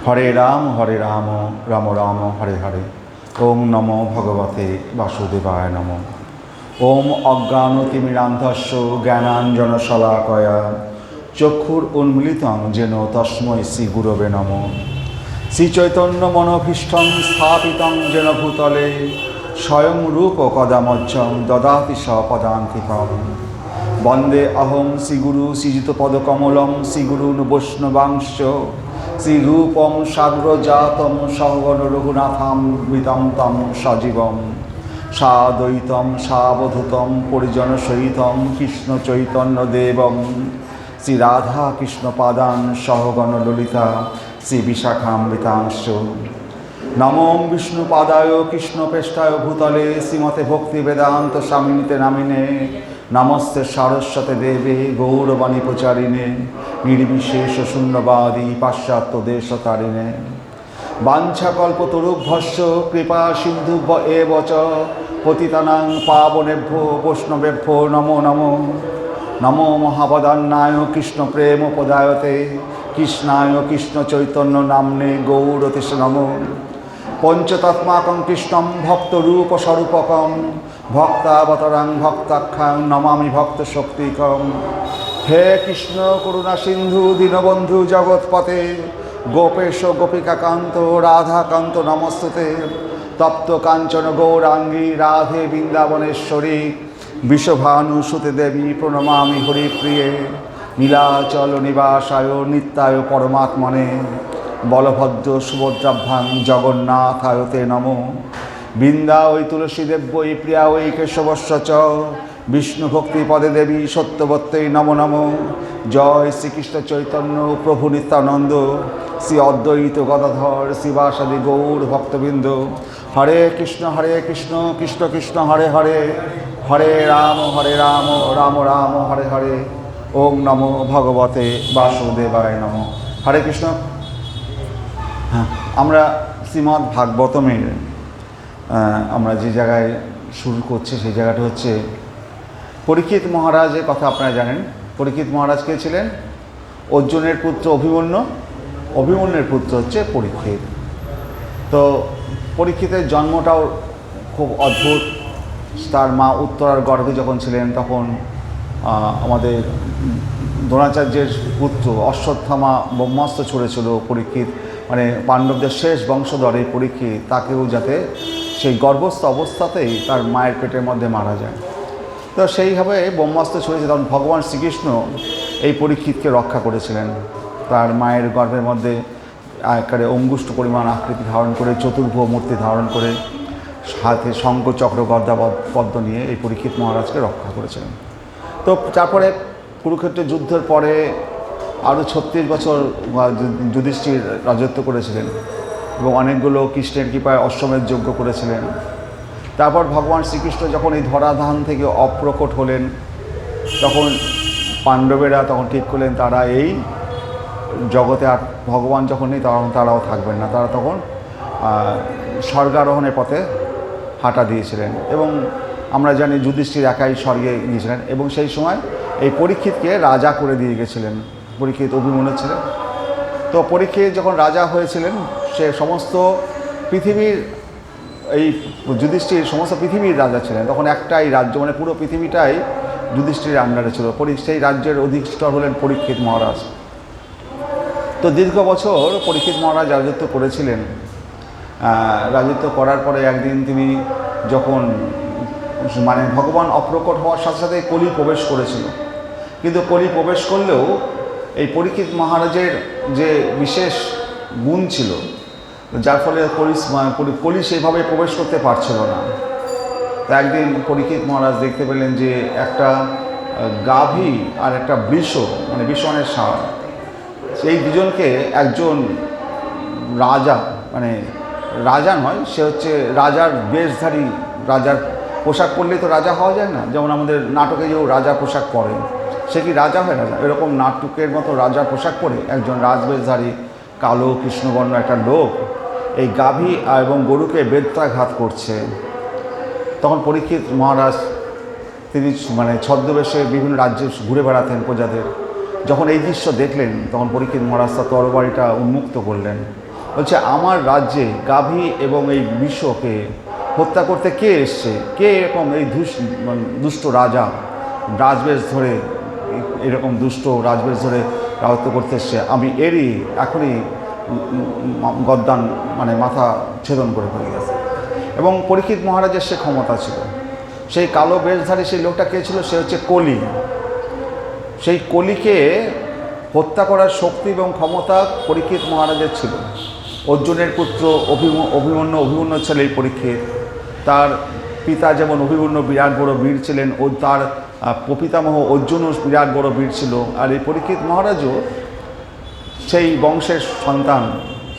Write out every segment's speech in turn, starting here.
হরে রাম রাম রাম হরে হরে। ওম নমো ভগবতে বাসুদেবায় নমঃ। ওম অজ্ঞানতিমিরান্ধস্য জ্ঞানাঞ্জনশলাকয়া চক্ষুর উন্মিলিতং যেন তস্मै শ্রীগুরবে নমঃ। শ্রীচৈতন্য মনোভীষ্টং স্থাপিতং যেন ভূতলে স্বয়ং রূপ কদামজ্জং দদাতি সপদান্তিকম। বন্দে অহং শ্রীগুরু শ্রীযুতপদকমলং শ্রীগুরুন বৈষ্ণবাংশ্চ শ্রীরূপং সাগ্রজাতং সহগণ রঘুনাথামৃতং তং সজীবং সাদ্বৈতং সাবধূতং পরিজনসহিতং কৃষ্ণ চৈতন্যদেবং শ্রীরাধা কৃষ্ণপাদান সহগণ ললিতা শ্রীবিশাখামৃতাংশ্চ। নমো বিষ্ণুপাদায় কৃষ্ণপৃষ্ঠায় ভূতলে শ্রীমতে ভক্তিবেদান্ত স্বামিনীতে নামিনে নমস্তে সারস্বতে দেবে গৌরবাণী প্রচারিণে নির্বিশেষ শূন্যবাদী পাশ্চাত্য দেশতারিণে। বাঞ্ছাকল্পতরুভ্যশ্চ কৃপা সিন্ধু এব চ পতিতানাং পাবনেভ্যো বৈষ্ণবেভ্যো নমো নমো। নমো মহাবদান্নায় কৃষ্ণ প্রেম পদায়তে কৃষ্ণায় কৃষ্ণ চৈতন্য নাম্নে গৌরতেশে নমো। পঞ্চতত্মাকং কৃষ্ণম ভক্তরূপস্বরূপকং ভক্তাবতারাং ভক্তাখ্যাং নমামি ভক্তশক্তিকং। হে কৃষ্ণ করুণা সিন্ধু দীনবন্ধু জগৎপতে গোপেশ গোপিকাকান্ত রাধাকান্ত নমস্তুতে। তপ্ত কাঞ্চন গৌরাঙ্গী রাধে বৃন্দাবনেশ্বরী বিশ্বভানুসুতে দেবী প্রণমামি হরিপ্রিয়ে। নীলাচল নিবাসায় নিত্যায় পরমাত্মনে বলভদ্র সুভদ্রাভ্যাং জগন্নাথায় তে নমঃ। বৃন্দা ওই তুলসীদেব্যই প্রিয়া ওই কেশবস্য চ বিষ্ণু ভক্তি পদে দেবী সত্যবত্যই নমো নমঃ। জয় শ্রীকৃষ্ণ চৈতন্য প্রভু নিত্যানন্দ শ্রী অদ্বৈত গদাধর শিবাসাদি গৌর ভক্তবৃন্দ। হরে কৃষ্ণ কৃষ্ণ কৃষ্ণ হরে হরে হরে রাম রাম রাম হরে হরে। ওম নমো ভগবতে বাসুদেবায় নমঃ। হরে কৃষ্ণ। হ্যাঁ, আমরা শ্রীমদ্ ভাগবতমের আমরা যে জায়গায় শুরু করছি সেই জায়গাটা হচ্ছে পরীক্ষিত মহারাজের কথা। আপনারা জানেন পরীক্ষিত মহারাজ কে ছিলেন? অর্জুনের পুত্র অভিমন্যু, অভিমন্যুর পুত্র হচ্ছে পরীক্ষিত। তো পরীক্ষিতের জন্মটাও খুব অদ্ভুত। তার মা উত্তরার গর্ভে যখন ছিলেন তখন আমাদের দ্রোণাচার্যের পুত্র অশ্বত্থামা ব্রহ্মাস্ত্র ছুড়েছিল পরীক্ষিত, মানে পাণ্ডবদের শেষ বংশধর এই পরীক্ষিত, তাকেও যাতে সেই গর্ভস্থ অবস্থাতেই তার মায়ের পেটের মধ্যে মারা যায়। তো সেইভাবে ব্রহ্মাস্ত্র ছুড়েছে তখন ভগবান শ্রীকৃষ্ণ এই পরীক্ষিতকে রক্ষা করেছিলেন। তার মায়ের গর্ভের মধ্যে আকারে অঙ্গুষ্ঠ পরিমাণ আকৃতি ধারণ করে চতুর্ভুজ মূর্তি ধারণ করে হাতে শঙ্খ চক্র গদা পদ্ম নিয়ে এই পরীক্ষিত মহারাজকে রক্ষা করেছিলেন। তো তারপরে কুরুক্ষেত্রের যুদ্ধের পরে আরও 36 বছর যুধিষ্ঠির রাজত্ব করেছিলেন এবং অনেকগুলো কৃষ্ণের কৃপায় অশ্বমেধ যজ্ঞ করেছিলেন। তারপর ভগবান শ্রীকৃষ্ণ যখন এই ধরাধাম থেকে অপ্রকট হলেন তখন পাণ্ডবেরা তখন ঠিক করলেন তারা এই জগতে আর ভগবান যখন নেই তখন তারাও থাকবেন না। তারা তখন স্বর্গারোহণের পথে হাঁটা দিয়েছিলেন এবং আমরা জানি যুধিষ্ঠির একাই স্বর্গে গিয়েছিলেন এবং সেই সময় এই পরীক্ষিতকে রাজা করে দিয়ে গেছিলেন। পরীক্ষিত অভিমন্যু ছিলেন। তো পরীক্ষিত যখন রাজা হয়েছিলেন সে সমস্ত পৃথিবীর এই যুধিষ্ঠির সমস্ত পৃথিবীর রাজা ছিলেন। তখন একটাই রাজ্য, মানে পুরো পৃথিবীটাই যুধিষ্ঠির আন্ডারে ছিল। সেই রাজ্যের অধিষ্ঠিত হলেন পরীক্ষিত মহারাজ। তো দীর্ঘ বছর পরীক্ষিত মহারাজ রাজত্ব করেছিলেন। রাজত্ব করার পরে একদিন তিনি যখন মানে ভগবান অপ্রকট হওয়ার সাথে সাথে কলি প্রবেশ করেছিল, কিন্তু কলি প্রবেশ করলেও এই পরীক্ষিত মহারাজের যে বিশেষ গুণ ছিল যার ফলে কলি সেভাবে প্রবেশ করতে পারছিল না। তা একদিন পরীক্ষিত মহারাজ দেখতে পেলেন যে একটা গাভী আর একটা বৃষ, মানে বিষণের ষাঁড়, সেই দুজনকে একজন রাজা, মানে রাজা নয়, সে হচ্ছে রাজার বেশধারী, রাজার পোশাক পরলেই তো রাজা হওয়া যায় না, যেমন আমাদের নাটকে যেও রাজা পোশাক পরে সে কি রাজা হয় না, এরকম নাটকের মতো রাজার পোশাক পরে একজন রাজবেশধারী কালো কৃষ্ণবর্ণ একটা লোক এই গাভী এবং গরুকে বেত্রাঘাত করছে। তখন পরীক্ষিত মহারাজ তিনি মানে ছদ্মবেশে বিভিন্ন রাজ্যে ঘুরে বেড়াতেন প্রজাদের। যখন এই দৃশ্য দেখলেন তখন পরীক্ষিত মহারাজ তার তরবারিটা উন্মুক্ত করলেন বলছে আমার রাজ্যে গাভী এবং এই বিশ্বকে হত্যা করতে কে এসছে, কে এরকম এই দুষ্ট রাজা রাজবেশ ধরে এরকম দুষ্ট রাজবেশ ধরে রাজত্ব করতে এসছে, আমি এরই এখনই গদ্দান মানে মাথা ছেদন করে ফেলে গেছে। এবং পরীক্ষিত মহারাজের সে ক্ষমতা ছিল। সেই কালো বেশধারী সেই লোকটা কে ছিল? সে হচ্ছে কলি। সেই কলিকে হত্যা করার শক্তি এবং ক্ষমতা পরীক্ষিত মহারাজের ছিল। অর্জুনের পুত্র অভিমন্যু ছেলে এই পরীক্ষিত। তার পিতা যেমন অভিমন্যু বিরাট বড় বীর ছিলেন, ও তার প্রপিতামহ অর্জুনও বিরাট বড় বীর ছিল। আর এই পরীক্ষিত মহারাজও সেই বংশের সন্তান,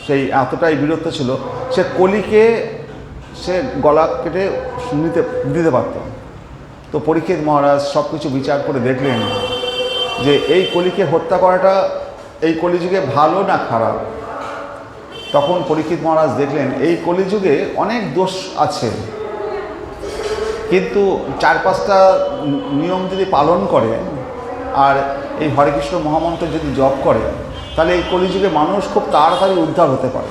সেই এতটাই বীরত্ব ছিল, সে কলিকে সে গলা কেটে দিতে পারত। তো পরীক্ষিত মহারাজ সব কিছু বিচার করে দেখলেন যে এই কলিকে হত্যা করাটা এই কলিযুগে ভালো না খারাপ। তখন পরীক্ষিত মহারাজ দেখলেন এই কলিযুগে অনেক দোষ আছে, কিন্তু 4-5টা নিয়ম যদি পালন করে আর এই হরে কৃষ্ণ মহামন্ত্র যদি জপ করে, তাহলে এই কলিযুগে মানুষ খুব তাড়াতাড়ি উদ্ধার হতে পারে।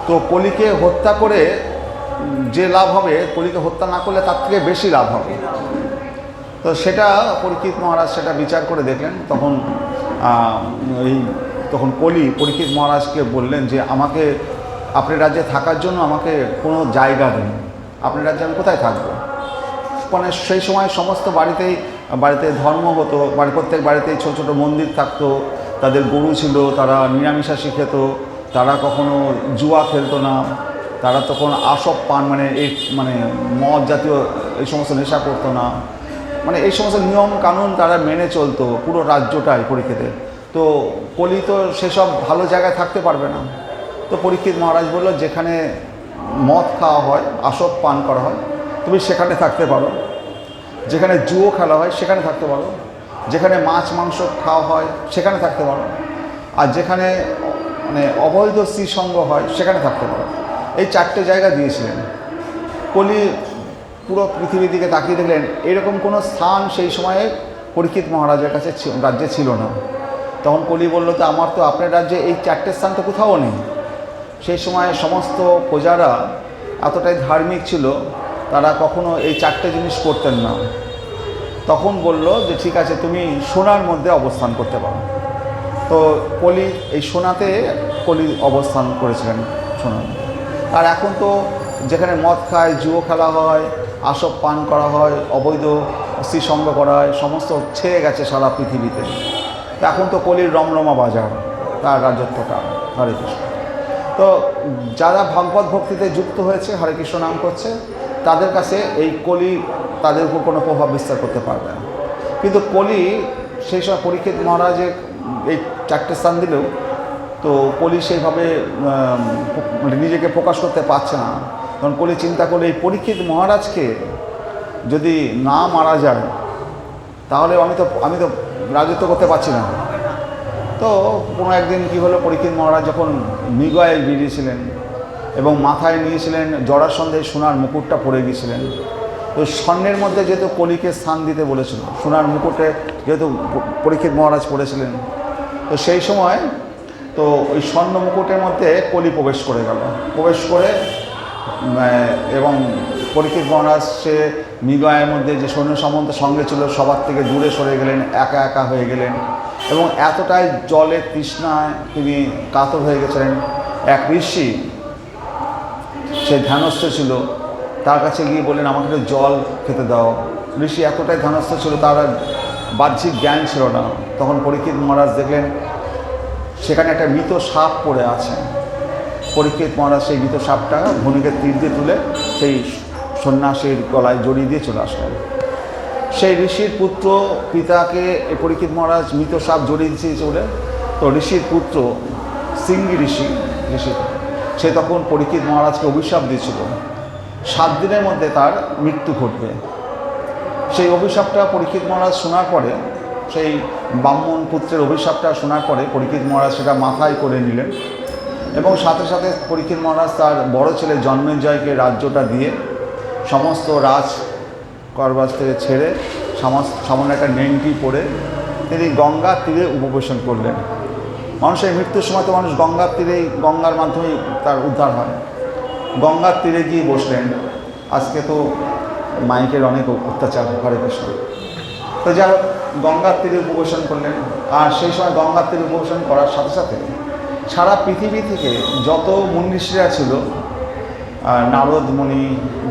তো কলিকে হত্যা করে যে লাভ হবে, কলিকে হত্যা না করলে তার থেকে বেশি লাভ হবে। তো সেটা পরীক্ষিত মহারাজ সেটা বিচার করে দেখলেন। তখন কলি পরীক্ষিত মহারাজকে বললেন যে আমাকে আপনার রাজ্যে থাকার জন্য আমাকে কোনো জায়গা দিন, আপনার রাজ্যে আমি কোথায় থাকবো? মানে সেই সময় সমস্ত বাড়িতে ধর্ম হতো, প্রত্যেক বাড়িতেই ছোটো ছোটো মন্দির থাকতো, তাদের গরু ছিল, তারা নিরামিষাশী খেত, তারা কখনো জুয়া খেলতো না, তারা তখন আসব পান মানে মদ জাতীয় এই সমস্ত নেশা করতো না, মানে এই সমস্ত নিয়ম কানুন তারা মেনে চলতো পুরো রাজ্যটাই পরীক্ষিতের। তো কলি তো সেসব ভালো জায়গায় থাকতে পারবে না। তো পরীক্ষিত মহারাজ বলল, যেখানে মদ খাওয়া হয়, আসব পান করা হয়, তুমি সেখানে থাকতে পারো। যেখানে জুয়ো খেলা হয় সেখানে থাকতে পারো। যেখানে মাছ মাংস খাওয়া হয় সেখানে থাকতে পারো। আর যেখানে মানে অবৈধ স্ত্রীসঙ্গ হয় সেখানে থাকতে পারো। এই 4টে জায়গা দিয়েছিলেন। কলি পুরো পৃথিবীর দিকে তাকিয়ে দেখলেন এরকম কোনো স্থান সেই সময়ে পরীক্ষিত মহারাজের কাছে রাজ্যে ছিল না। তখন কলি বলল, তো আমার তো আপনার রাজ্যে এই 4টে স্থান তো কোথাও নেই। সেই সময় সমস্ত প্রজারা এতটাই ধার্মিক ছিল, তারা কখনো এই 4টে জিনিস করতেন না। তখন বলল যে ঠিক আছে, তুমি সোনার মধ্যে অবস্থান করতে পারো। তো কলি এই সোনাতে কলি অবস্থান করেছিলেন, সোনার। আর এখন তো যেখানে মদ খায়, জুয়ো খেলা হয়, আসব পান করা হয়, অবৈধ স্ত্রীসঙ্গ করা হয়, সমস্ত ছেয়ে গেছে সারা পৃথিবীতে। এখন তো কলির রমরমা বাজার তার রাজত্বটা। হরে কৃষ্ণ। তো যারা ভাগবত ভক্তিতে যুক্ত হয়েছে, হরে কৃষ্ণ নাম করছে, তাদের কাছে এই কলি তাদের উপর কোনো প্রভাব বিস্তার করতে পারবে না। কিন্তু কলি সেই সময় পরীক্ষিত মহারাজের এই 4টে স্থান দিলেও তো কলি সেইভাবে নিজেকে প্রকাশ করতে পারছে না। কারণ কলি চিন্তা করলে এই পরীক্ষিত মহারাজকে যদি না মারা যায়, তাহলে আমি তো রাজত্ব করতে পারছি না। তো কোনো একদিন কী হলো, পরীক্ষিত মহারাজ যখন মৃগয়ায় বেরিয়েছিলেন এবং মাথায় নিয়েছিলেন জরাসন্ধের সোনার মুকুটটা পরে গিয়েছিলেন। তো স্বর্ণের মধ্যে যেহেতু কলিকে স্থান দিতে বলেছিল, সোনার মুকুটে যেহেতু পরীক্ষিত মহারাজ পড়েছিলেন, তো সেই সময় তো ওই স্বর্ণ মুকুটের মধ্যে কলি প্রবেশ করে গেল। প্রবেশ করে এবং পরীক্ষিত মহারাজ সে মৃগয়ার মধ্যে যে সৈন্য সামন্ত সঙ্গে ছিল সবার থেকে দূরে সরে গেলেন, একা একা হয়ে গেলেন এবং এতটাই জলের তৃষ্ণায় তিনি কাতর হয়ে গেছিলেন। এক ঋষি, সে ধ্যানস্থ ছিল, তার কাছে গিয়ে বললেন আমাকে একটু জল খেতে দাও। ঋষি এতটাই ধ্যানস্থ ছিল, তার বাহ্যিক জ্ঞান ছিল না। তখন পরীক্ষিত মহারাজ দেখলেন সেখানে একটা মৃত সাপ পড়ে আছে। পরীক্ষিত মহারাজ সেই মৃত সাপটা ধনুকের তীর দিয়ে তুলে সেই সন্ন্যাসীর গলায় জড়িয়ে দিয়ে চলে আসলেন। সেই ঋষির পুত্র পিতাকে এই পরীক্ষিত মহারাজ মৃত সাপ জড়িয়ে দিয়েছে বলে, তো ঋষির পুত্র সিঙ্গি ঋষি সে তখন পরীক্ষিত মহারাজকে অভিশাপ দিয়েছিল 7 দিনের মধ্যে তার মৃত্যু ঘটবে। সেই অভিশাপটা পরীক্ষিত মহারাজ শোনার পরে, সেই ব্রাহ্মণ পুত্রের অভিশাপটা শোনার পরে পরীক্ষিত মহারাজ সেটা মাথায় করে নিলেন এবং সাথে সাথে পরীক্ষিত মহারাজ তার বড় ছেলে জন্মেজয়কে রাজ্যটা দিয়ে সমস্ত রাজ করবাস থেকে ছেড়ে সামান্য একটা নেংটি পরে তিনি গঙ্গার তীরে উপবেশন করলেন। মানুষের মৃত্যুর সময় তো মানুষ গঙ্গার তীরেই, গঙ্গার মাধ্যমেই তার উদ্ধার হয়। গঙ্গার তীরে গিয়ে বসলেন। আজকে তো মাইকের অনেক অত্যাচার, হরে কৃষ্ণ। তো যা গঙ্গার তীরে উপবেশন করলেন। আর সেই সময় গঙ্গার তীরে উপবেশন করার সাথে সাথে সারা পৃথিবী থেকে যত মুনি ঋষিরা ছিল, নারদ মুনি,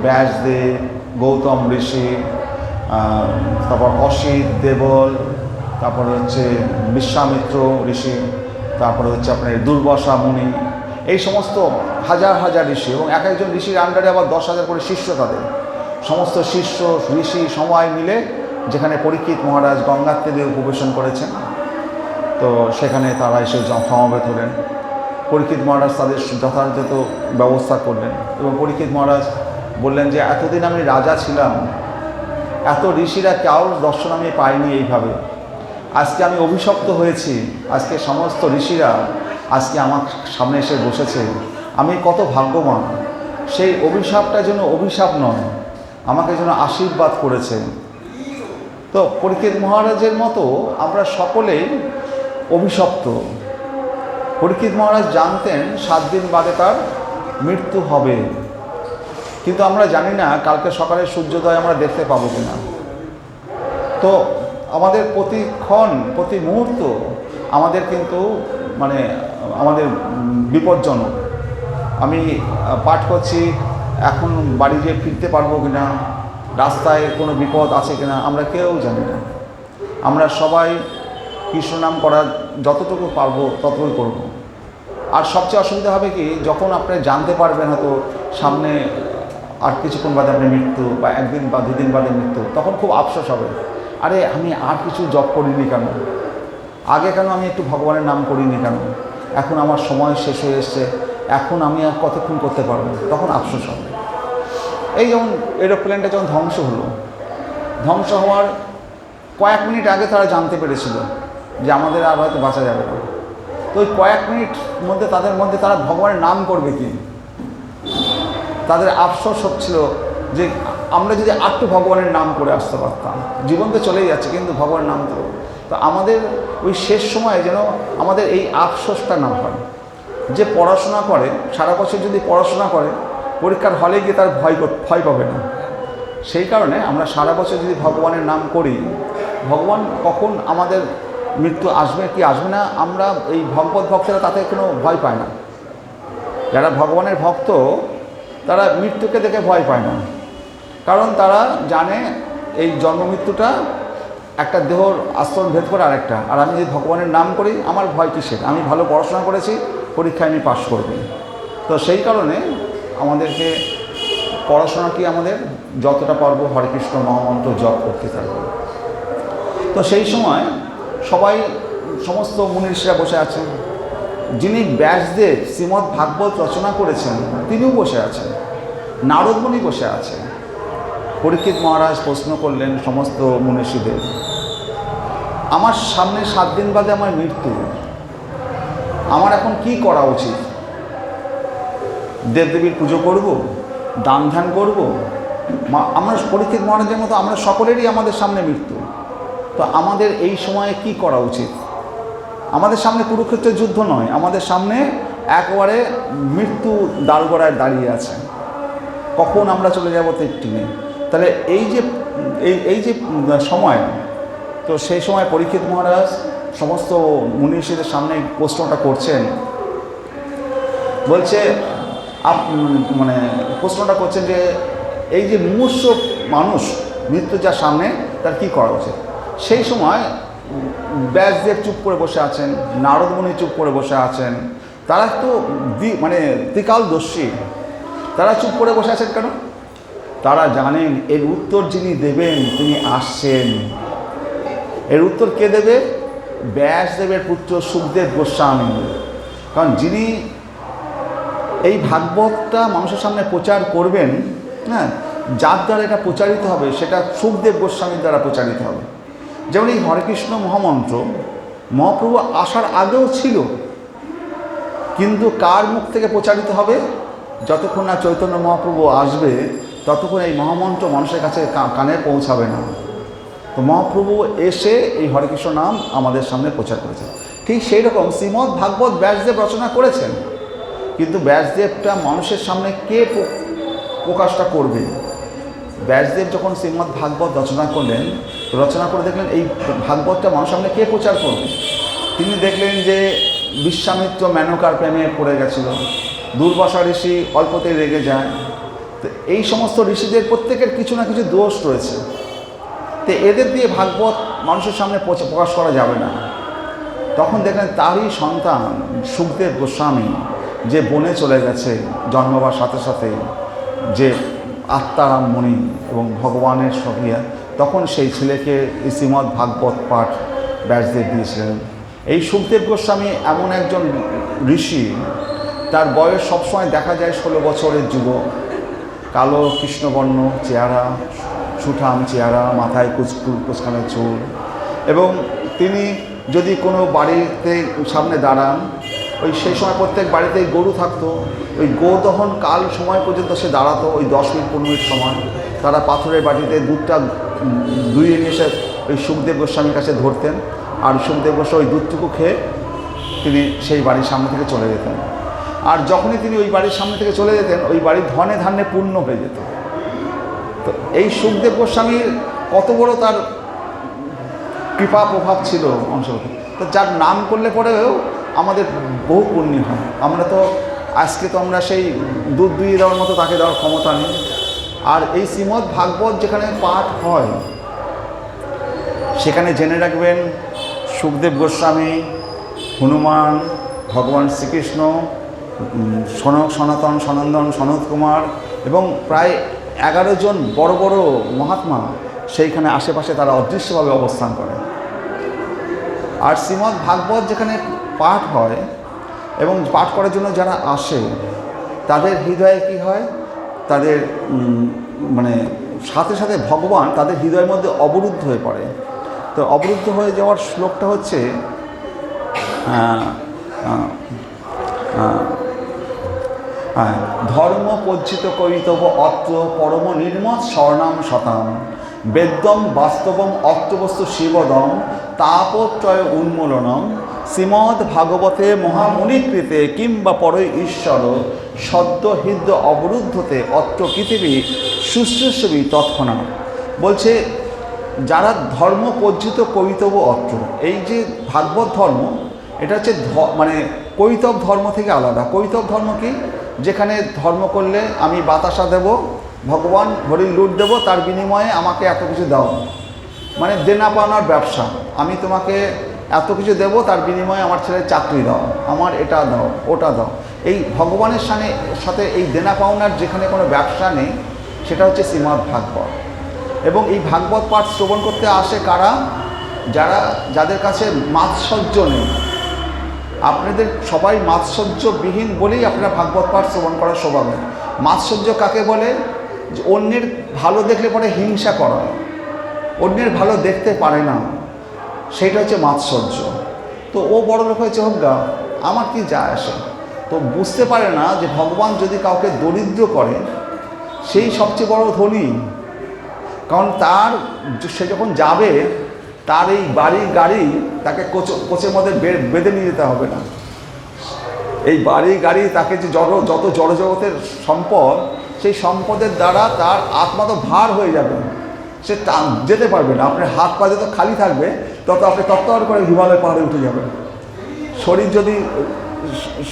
ব্যাসদেব, গৌতম ঋষি, তারপর অসিত দেবল, তারপরে হচ্ছে বিশ্বামিত্র ঋষি, তারপরে হচ্ছে আপনার দুর্বাসা মুনি, এই সমস্ত হাজার হাজার ঋষি, এবং এক একজন ঋষির আন্ডারে আবার 10,000 করে শিষ্য, তাদের সমস্ত শিষ্য ঋষি সবাই মিলে যেখানে পরীক্ষিত মহারাজ গঙ্গার তীরে উপবেশন করেছেন, তো সেখানে তারা এসে সমাবেত হলেন। পরীক্ষিত মহারাজ তাদের যথাযথ ব্যবস্থা করলেন এবং পরীক্ষিত মহারাজ বললেন যে এতদিন আমি রাজা ছিলাম, এত ঋষিরা কারোর দর্শন আমি পাইনি এইভাবে, আজকে আমি অভিশপ্ত হয়েছি, আজকে সমস্ত ঋষিরা আজকে আমার সামনে এসে বসেছে, আমি কত ভাগ্যবান। সেই অভিশাপটা যেন অভিশাপ নয়, আমাকে যেন আশীর্বাদ করেছে। তো পরীক্ষিত মহারাজের মতো আমরা সকলেই অভিশপ্ত। পরীক্ষিত মহারাজ জানতেন 7 দিন বাদে তার মৃত্যু হবে, কিন্তু আমরা জানি না কালকে সকালে সূর্যোদয় আমরা দেখতে পাবো কিনা। তো আমাদের প্রতিক্ষণ প্রতি মুহূর্ত আমাদের কিন্তু মানে আমাদের বিপজ্জনক। আমি পাঠ করছি, এখন বাড়ি যেয়ে ফিরতে পারবো কিনা, রাস্তায় কোনো বিপদ আছে কিনা আমরা কেউ জানি না। আমরা সবাই কৃষ্ণ নাম করার যতটুকু পারবো ততটুকু করব। আর সবচেয়ে অসুবিধা হবে কি, যখন আপনি জানতে পারবেন হয়তো সামনে আর কিছুক্ষণ বাদে আপনার মৃত্যু, বা 1 দিন বা 2 দিন বাদে মৃত্যু, তখন খুব আফসোস হবে, আরে আমি আর কিছু জব করিনি কেন, আগে কেন আমি একটু ভগবানের নাম করিনি কেন, এখন আমার সময় শেষ হয়ে এসছে, এখন আমি আর কতক্ষণ করতে পারবো, তখন আফসোস হবে। এই যেমন এরোপ্লেনটা যখন ধ্বংস হলো, ধ্বংস হওয়ার কয়েক মিনিট আগে তারা জানতে পেরেছিল যে আমাদের আর হয়তো বাঁচা যাবে না। তো ওই কয়েক মিনিট মধ্যে তাদের মধ্যে তারা ভগবানের নাম করবে কি, তাদের আফসোস হচ্ছিল যে আমরা যদি একটু ভগবানের নাম করে আসতে পারতাম, জীবন তো চলেই যাচ্ছে কিন্তু ভগবানের নাম তো আমাদের ওই শেষ সময়ে যেন আমাদের এই আফসোসটা না হয়। যে পড়াশোনা করে সারা বছর যদি পড়াশোনা করে, পরীক্ষার হলে গিয়ে তার ভয় পাবে না। সেই কারণে আমরা সারা বছর যদি ভগবানের নাম করি, ভগবান কখন আমাদের মৃত্যু আসবে কি আসবে না, আমরা এই ভগবত ভক্তরা তাতে কোনো ভয় পায় না। যারা ভগবানের ভক্ত তারা মৃত্যুকে দেখে ভয় পায় না, কারণ তারা জানে এই জন্ম মৃত্যুটা একটা দেহর আস্তরণ ভেদ করে আরেকটা, আর আমি যদি ভগবানের নাম করি আমার ভয় কিসের, আমি ভালো পড়াশোনা করেছি, পরীক্ষায় আমি পাশ করব। তো সেই কারণে আমাদেরকে পড়াশোনা কি আমাদের যতটা পারবো হরে কৃষ্ণ মহামন্ত্র জপ করতে থাকবো। তো সেই সময় সবাই সমস্ত মুনি ঋষিরা বসে আছেন, যিনি ব্যাসদেব শ্রীমদ্ ভাগবত রচনা করেছেন তিনিও বসে আছেন, নারদ মুনি বসে আছেন। পরীক্ষিত মহারাজ প্রশ্ন করলেন সমস্ত মনীষীদের, আমার সামনে 7 দিন বাদে আমার মৃত্যু, আমার এখন কি করা উচিত? দেবদেবীর পুজো করব, দান ধ্যান করব? আমরা পরীক্ষিত মহারাজের মতো আমরা সকলেরই আমাদের সামনে মৃত্যু, তো আমাদের এই সময়ে কি করা উচিত? আমাদের সামনে কুরুক্ষেত্রের যুদ্ধ নয়, আমাদের সামনে একবারে মৃত্যু দাঁড়গোড়ায় দাঁড়িয়ে আছে, কখন আমরা চলে যাব ঠিক নেই। তাহলে এই যে সময়, তো সেই সময় পরীক্ষিত মহারাজ সমস্ত মুনি ঋষিদের সামনে প্রশ্নটা করছেন, বলছে মানে প্রশ্নটা করছেন যে এই যে মুমূর্ষ মানুষ মৃত্যু যার সামনে তার কি করা উচিত। সেই সময় ব্যাসদেব চুপ করে বসে আছেন, নারদ মুনি চুপ করে বসে আছেন, তারা তো মানে ত্রিকালদর্শী, তারা চুপ করে বসে আছেন কেন? তারা জানেন এর উত্তর যিনি দেবেন তিনি আসছেন। এর উত্তর কে দেবে? ব্যাসদেবের পুত্র সুখদেব গোস্বামী। কারণ যিনি এই ভাগবতটা মানুষের সামনে প্রচার করবেন, হ্যাঁ, যার দ্বারা এটা প্রচারিত হবে সেটা সুখদেব গোস্বামীর দ্বারা প্রচারিত হবে। যেমন এই হরে কৃষ্ণ মহামন্ত্র মহাপ্রভু আসার আগেও ছিল, কিন্তু কার মুখ থেকে প্রচারিত হবে? যতক্ষণ না চৈতন্য মহাপ্রভু আসবে ততক্ষণ এই মহামন্ত্র মানুষের কাছে কানে পৌঁছাবে না। তো মহাপ্রভু এসে এই হরে কৃষ্ণ নাম আমাদের সামনে প্রচার করেছে। ঠিক সেই রকম শ্রীমদ্ ভাগবত ব্যাসদেব রচনা করেছেন, কিন্তু ব্যাসদেবটা মানুষের সামনে কে প্রকাশটা করবে? ব্যাসদেব যখন শ্রীমদ্ ভাগবত রচনা করলেন, রচনা করে দেখলেন এই ভাগবতটা মানুষের সামনে কে প্রচার করবে? তিনি দেখলেন যে বিশ্বামিত্র মেনকার প্রেমে পড়ে গেছিল, দুর্বাসা ঋষি অল্পতেই রেগে যায়। তো এই সমস্ত ঋষিদের প্রত্যেকের কিছু না কিছু দোষ রয়েছে, তো এদের দিয়ে ভাগবত মানুষের সামনে প্রকাশ করা যাবে না। তখন দেখলেন তারই সন্তান সুখদেব গোস্বামী যে বনে চলে গেছে জন্মাবার সাথে সাথে, যে আত্মারাম মুনি এবং ভগবানের সঙ্গে, তখন সেই ছেলেকে এই শ্রীমদ্ ভাগবত পাঠ ব্যাসদেব দিয়েছিলেন। এই সুখদেব গোস্বামী এমন একজন ঋষি, তার বয়স সবসময় দেখা যায় 16 বছরের যুবক, কালো কৃষ্ণবর্ণ চেহারা, সুঠাম চেহারা, মাথায় কুচকানো চুল, এবং তিনি যদি কোনো বাড়িতে সামনে দাঁড়ান, ওই সেই সময় প্রত্যেক বাড়িতেই গরু থাকতো, ওই গোদহন কাল সময় পর্যন্ত সে দাঁড়াতো, ওই 10 মিনিট 15 মিনিট সময় তারা পাথরের বাটিতে দুধটা দুইয়ে নিয়ে এসে ওই সুখদেব গোস্বামীর কাছে ধরতেন, আর সুখদেব গোস্বামী ওই দুধটুকু খেয়ে তিনি সেই বাড়ির সামনে থেকে চলে যেতেন। আর যখনই তিনি ওই বাড়ির সামনে থেকে চলে যেতেন, ওই বাড়ির ধনে ধান্যে পূর্ণ হয়ে যেত। তো এই সুখদেব গোস্বামীর কত বড় তার কৃপা প্রভাব ছিল মানুষের, তো যার নাম করলে পরেও আমাদের বহু পুণ্য হয়। আমরা তো আজকে তো আমরা সেই দুধ দুইয়ে দেওয়ার মতো তাকে দেওয়ার ক্ষমতা নেই। আর এই শ্রীমদ্ ভাগবত যেখানে পাঠ হয়, সেখানে জেনে রাখবেন সুখদেব গোস্বামী, হনুমান, ভগবান শ্রীকৃষ্ণ, সনক সনাতন সনন্দন সনত কুমার এবং প্রায় 11 জন বড় বড় মহাত্মা সেইখানে আশেপাশে তারা অদৃশ্যভাবে অবস্থান করে। আর শ্রীমদ্ ভাগবত যেখানে পাঠ হয় এবং পাঠ করার জন্য যারা আসে, তাদের হৃদয়ে কি হয়, তাদের মানে সাথে সাথে ভগবান তাদের হৃদয়ের মধ্যে অবরুদ্ধ হয়ে পড়ে। তো অবরুদ্ধ হয়ে যাওয়ার শ্লোকটা হচ্ছে ধর্ম পজ্জিত করিতব অত্র পরম নির্মৎ স্বর্ণাম শতাম বেদ্যম বাস্তবম অত্রবস্তু শিবদম তাপত্রয় উন্মূলনম শ্রীমদ্ ভাগবতে মহামুনিকৃতে কিংবা পরৈ ঈশ্বর সদ্য হৃদ্য অবরুদ্ধতে অত্র পৃথিবী শুশ্রূষবি তৎক্ষণাৎ। বলছে যারা ধর্ম পজ্জিত করিতব অত্র, এই যে ভাগবত ধর্ম, এটা হচ্ছে মানে কৈতব ধর্ম থেকে আলাদা। কৈতব ধর্ম কি? যেখানে ধর্ম করলে আমি বাতাসা দেব, ভগবান হরির লুট দেবো, তার বিনিময়ে আমাকে এত কিছু দাও, মানে দেনা পাওনার ব্যবসা। আমি তোমাকে এত কিছু দেবো, তার বিনিময়ে আমার ছেলের চাকরি দাও, আমার এটা দাও, ওটা দাও। এই ভগবানের সাথে এই দেনা পাওনার যেখানে কোনো ব্যবসা নেই, সেটা হচ্ছে শ্রীমদ্ ভাগবত। এবং এই ভাগবত পাঠ শ্রবণ করতে আসে কারা? যাদের কাছে মাৎসর্য নেই। আপনাদের সবাই মাৎসর্যবিহীন বলেই আপনারা ভাগবত পাঠ শ্রবণ করার সৌভাগ্য। মাৎসর্য কাকে বলে? যে অন্যের ভালো দেখলে পরে হিংসা করা, অন্যের ভালো দেখতে পারে না, সেইটা হচ্ছে মাৎসর্য। তো ও বড় লোক হয়েছে হোক গা, আমার কি যায় আসে? তো বুঝতে পারে না যে ভগবান যদি কাউকে দরিদ্র করে, সেই সবচেয়ে বড় ধনী। কারণ সে যখন যাবে, তার এই বাড়ি গাড়ি তাকে কোচের মধ্যে বেঁধে নিয়ে যেতে হবে না। এই বাড়ি গাড়ি তাকে যে যত জড়জগতের সম্পদ, সেই সম্পদের দ্বারা তার আত্মা তো ভার হয়ে যাবে, সে যেতে পারবে না। আপনার হাত পা যত খালি থাকবে, তত আপনি তত্ত্ব করে হিমালয় পাহাড়ে উঠে যাবেন। শরীর যদি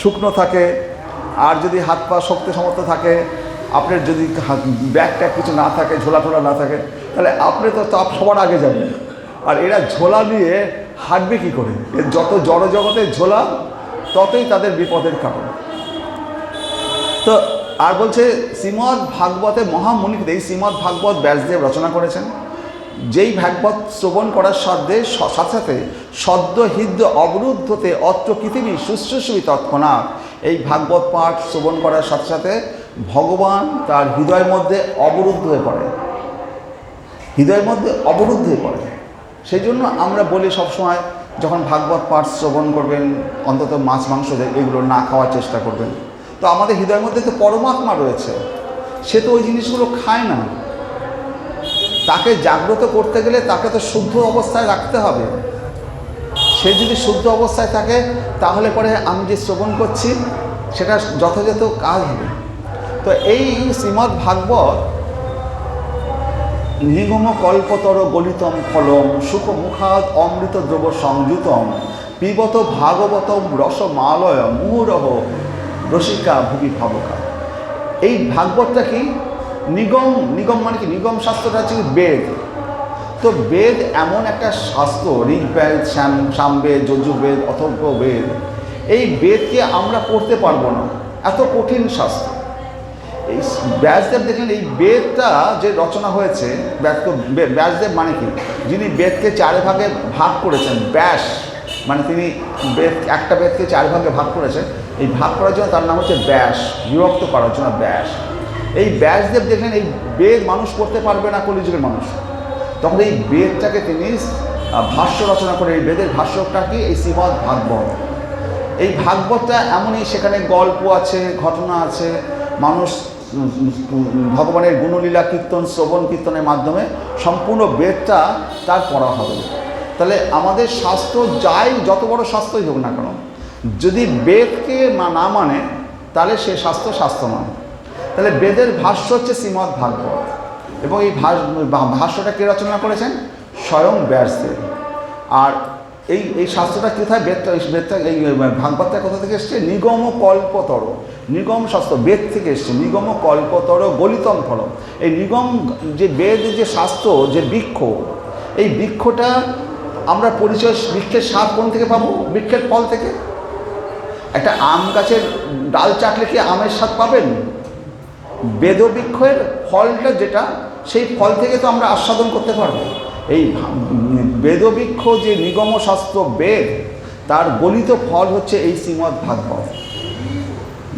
শুকনো থাকে, আর যদি হাত পা শক্তি সমর্থ থাকে, আপনার যদি ব্যাগ ট্যাগ কিছু না থাকে, ঝোলা টোলা না থাকে, তাহলে আপনি তো সবার আগে যাবেন। আর এরা ঝোলা নিয়ে হাঁটবে কী করে? এর যত জড়জগতের ঝোলা, ততই তাদের বিপদের কারণ। তো আর বলছে শ্রীমদ্ ভাগবতে মহামুনিকৃতে, এই শ্রীমদ্ ভাগবত ব্যাসদেব রচনা করেছেন। যেই ভাগবত শ্রবণ করার সাথে সাথে সদ্য হৃদ্য অবরুদ্ধতে অত্র পৃথিবী শুশ্রূষবি তৎক্ষণাৎ। এই ভাগবত পাঠ শ্রবণ করার সাথে সাথে ভগবান তার হৃদয়ের মধ্যে অবরুদ্ধ হয়ে পড়ে, হৃদয়ের মধ্যে অবরুদ্ধ হয়ে পড়ে। সেই জন্য আমরা বলি সবসময়, যখন ভাগবত পাঠ শ্রবণ করবেন, অন্তত মাছ মাংস এগুলো না খাওয়ার চেষ্টা করবেন। তো আমাদের হৃদয়ের মধ্যে তো পরমাত্মা রয়েছে, সে তো ওই জিনিসগুলো খায় না। তাকে জাগ্রত করতে গেলে তাকে তো শুদ্ধ অবস্থায় রাখতে হবে। সে যদি শুদ্ধ অবস্থায় থাকে তাহলে পরে আমি যে শ্রবণ করছি সেটা যথাযথ কাজ হবে। তো এই শ্রীমদ্ ভাগবত নিগম কল্পতর গলিতম ফলম সুখ মুখাদ অমৃত দ্রব সংযুতম পিবত ভাগবতম রসমালয় মুহুরহ রসিকা ভুবি ভাবকা। এই ভাগবতটা কি? নিগম, নিগম মানে কি? নিগম শাস্ত্রটা হচ্ছে বেদ। তো বেদ এমন একটা শাস্ত্র, ঋগ্বেদ, সামবেদ, যজুর্বেদ, অথর্ববেদ, এই বেদকে আমরা পড়তে পারবো না, এত কঠিন শাস্ত্র। এই ব্যাসদেব দেখলেন এই বেদটা যে রচনা হয়েছে, ব্যাসদেব মানে কি? যিনি বেদকে 4 ভাগে ভাগ করেছেন। ব্যাস মানে তিনি একটা বেদকে 4 ভাগে ভাগ করেছেন। এই ভাগ করার জন্য তার নাম হচ্ছে ব্যাস, বিভক্ত করার জন্য ব্যাস। এই ব্যাসদেব দেখলেন এই বেদ মানুষ পড়তে পারবে না, কলিযুগের মানুষ। তখন এই বেদটাকে তিনি ভাষ্য রচনা করে, এই বেদের ভাষ্যটা কি? এই শ্রীমদ্ ভাগবত। এই ভাগবতটা এমনই, সেখানে গল্প আছে, ঘটনা আছে, মানুষ ভগবানের গুণলীলা কীর্তন, শ্রবণ কীর্তনের মাধ্যমে সম্পূর্ণ বেদটা তার পড়া হবে। তাহলে আমাদের শাস্ত্র যাই, যত বড় শাস্ত্রই হোক না কেন, যদি বেদকে না মানে তাহলে সে শাস্ত্র নয়। তাহলে বেদের ভাষ্য হচ্ছে শ্রীমদ্ ভাগবত। এবং এই ভাষ্যটা কে রচনা করেছেন? স্বয়ং ব্যাসদেব। আর এই শাস্ত্রটা কোথায়? বেদটা এই ভাগবতটা কোথা থেকে এসছে? নিগম কল্পতর, নিগম শাস্ত্র বেদ থেকে এসছে। নিগম কল্পতর গলিতম ফলম। এই নিগম যে বেদ, যে শাস্ত্র, যে বৃক্ষ, এই বৃক্ষটা আমরা পরিচয় বৃক্ষের স্বাদ কোন থেকে পাবো? বৃক্ষের ফল থেকে। একটা আম গাছের ডাল চাটলে কি আমের স্বাদ পাবেন? বেদবৃক্ষের ফলটা যেটা, সেই ফল থেকে তো আমরা আস্বাদন করতে পারবো। এই বেদবৃক্ষ যে নিগম শাস্ত্র বেদ, তার গলিত ফল হচ্ছে এই শ্রীমদ্ ভাগবত।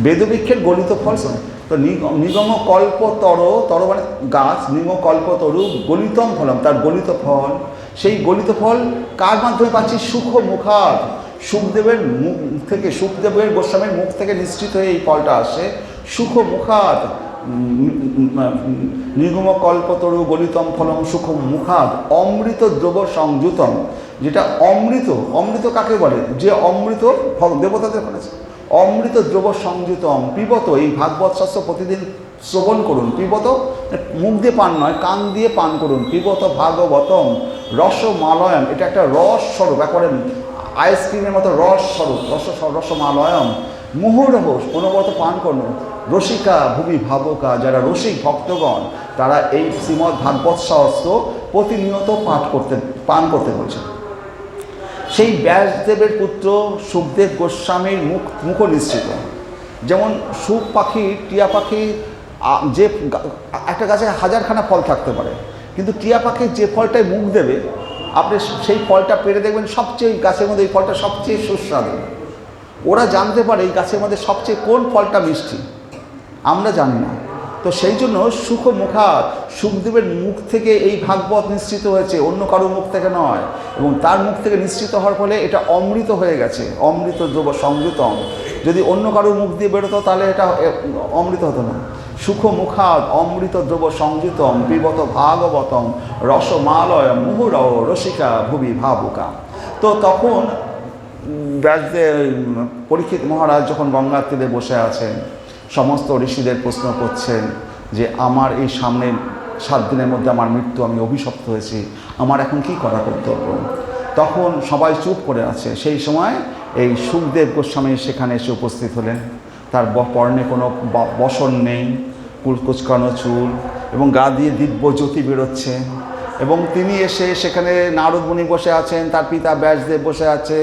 বেদবৃক্ষের গলিত ফল শোনে। তো নিগম কল্পতর, তর মানে গাছ, নিগম কল্পতরু গলিতম ফলম, তার গলিত ফল। সেই গলিত ফল কার মাধ্যমে পাচ্ছি? সুখ মুখাদ, সুখদেবের মুখ থেকে, সুখদেবের গোস্বামীর মুখ থেকে নিশ্চিত হয়ে এই ফলটা আসে। সুখ মুখাদ, নিগম কল্পতরু গলিতম ফলম সুখ মুখাদ অমৃত দ্রব সংযুতম। যেটা অমৃত, অমৃত কাকে বলে? যে অমৃত দেবতাদের বলেছে। অমৃত দ্রব সংযুতম পিবত, এই ভাগবত শাস্ত্র প্রতিদিন শ্রবণ করুন। পিবত মুখ দিয়ে পান নয়, কান দিয়ে পান করুন। পিবত ভাগবতম রসমালয়ম, এটা একটা রস স্বরূপ, একবারে আইসক্রিমের মতো রস স্বরূপ, রসমালয়ম মুহুর্হ, অনবরত পান করুন। রসিকা ভুবি ভাবকা, যারা রসিক ভক্তগণ তারা এই শ্রীমদ্ ভাগবত শাস্ত্র প্রতিনিয়ত পান করতে বলছেন। সেই ব্যাসদেবের পুত্র সুখদেব গোস্বামীর মুখ নিশ্চিত। যেমন সুখ পাখি, টিয়া পাখি, যে একটা গাছে 1000খানা ফল থাকতে পারে, কিন্তু টিয়া পাখি যে ফলটায় মুখ দেবে, আপনি সেই ফলটা পেরে দেখবেন সবচেয়ে গাছের মধ্যে এই ফলটা সবচেয়ে সুস্বাদু। ওরা জানতে পারে এই গাছের মধ্যে সবচেয়ে কোন ফলটা মিষ্টি, আমরা জানি না। তো সেই জন্য সুখ মুখাদ, সুখদেবের মুখ থেকে এই ভাগবত নিশ্চিত হয়েছে, অন্য কারো মুখ থেকে নয়। এবং তার মুখ থেকে নিশ্চিত হওয়ার ফলে এটা অমৃত হয়ে গেছে, অমৃত দ্রব সংযুতম। যদি অন্য কারো মুখ দিয়ে বেরোতো তাহলে এটা অমৃত হতো না। সুখ মুখাদ অমৃত দ্রব সংযুতম পিবত ভাগবতম রসমালয় মুহুর রসিকা ভুবি ভাবুকা। তো তখন ব্যাসদেব, পরীক্ষিত মহারাজ যখন গঙ্গার তীরে বসে আছেন, সমস্ত ঋষিদের প্রশ্ন করছেন যে আমার এই সামনে 7 দিনের মধ্যে আমার মৃত্যু, আমি অভিশপ্ত হয়েছি, আমার এখন কি করা কর্তব্য? তখন সবাই চুপ করে আছে। সেই সময় এই সুখদেব গোস্বামী সেখানে এসে উপস্থিত হলেন। তার পরনে কোনো বসন নেই, কুচকানো চুল, এবং গা দিয়ে দিব্য জ্যোতি বেরোচ্ছে। এবং তিনি এসে সেখানে নারদ মুনি বসে আছেন, তার পিতা ব্যাসদেব বসে আছে,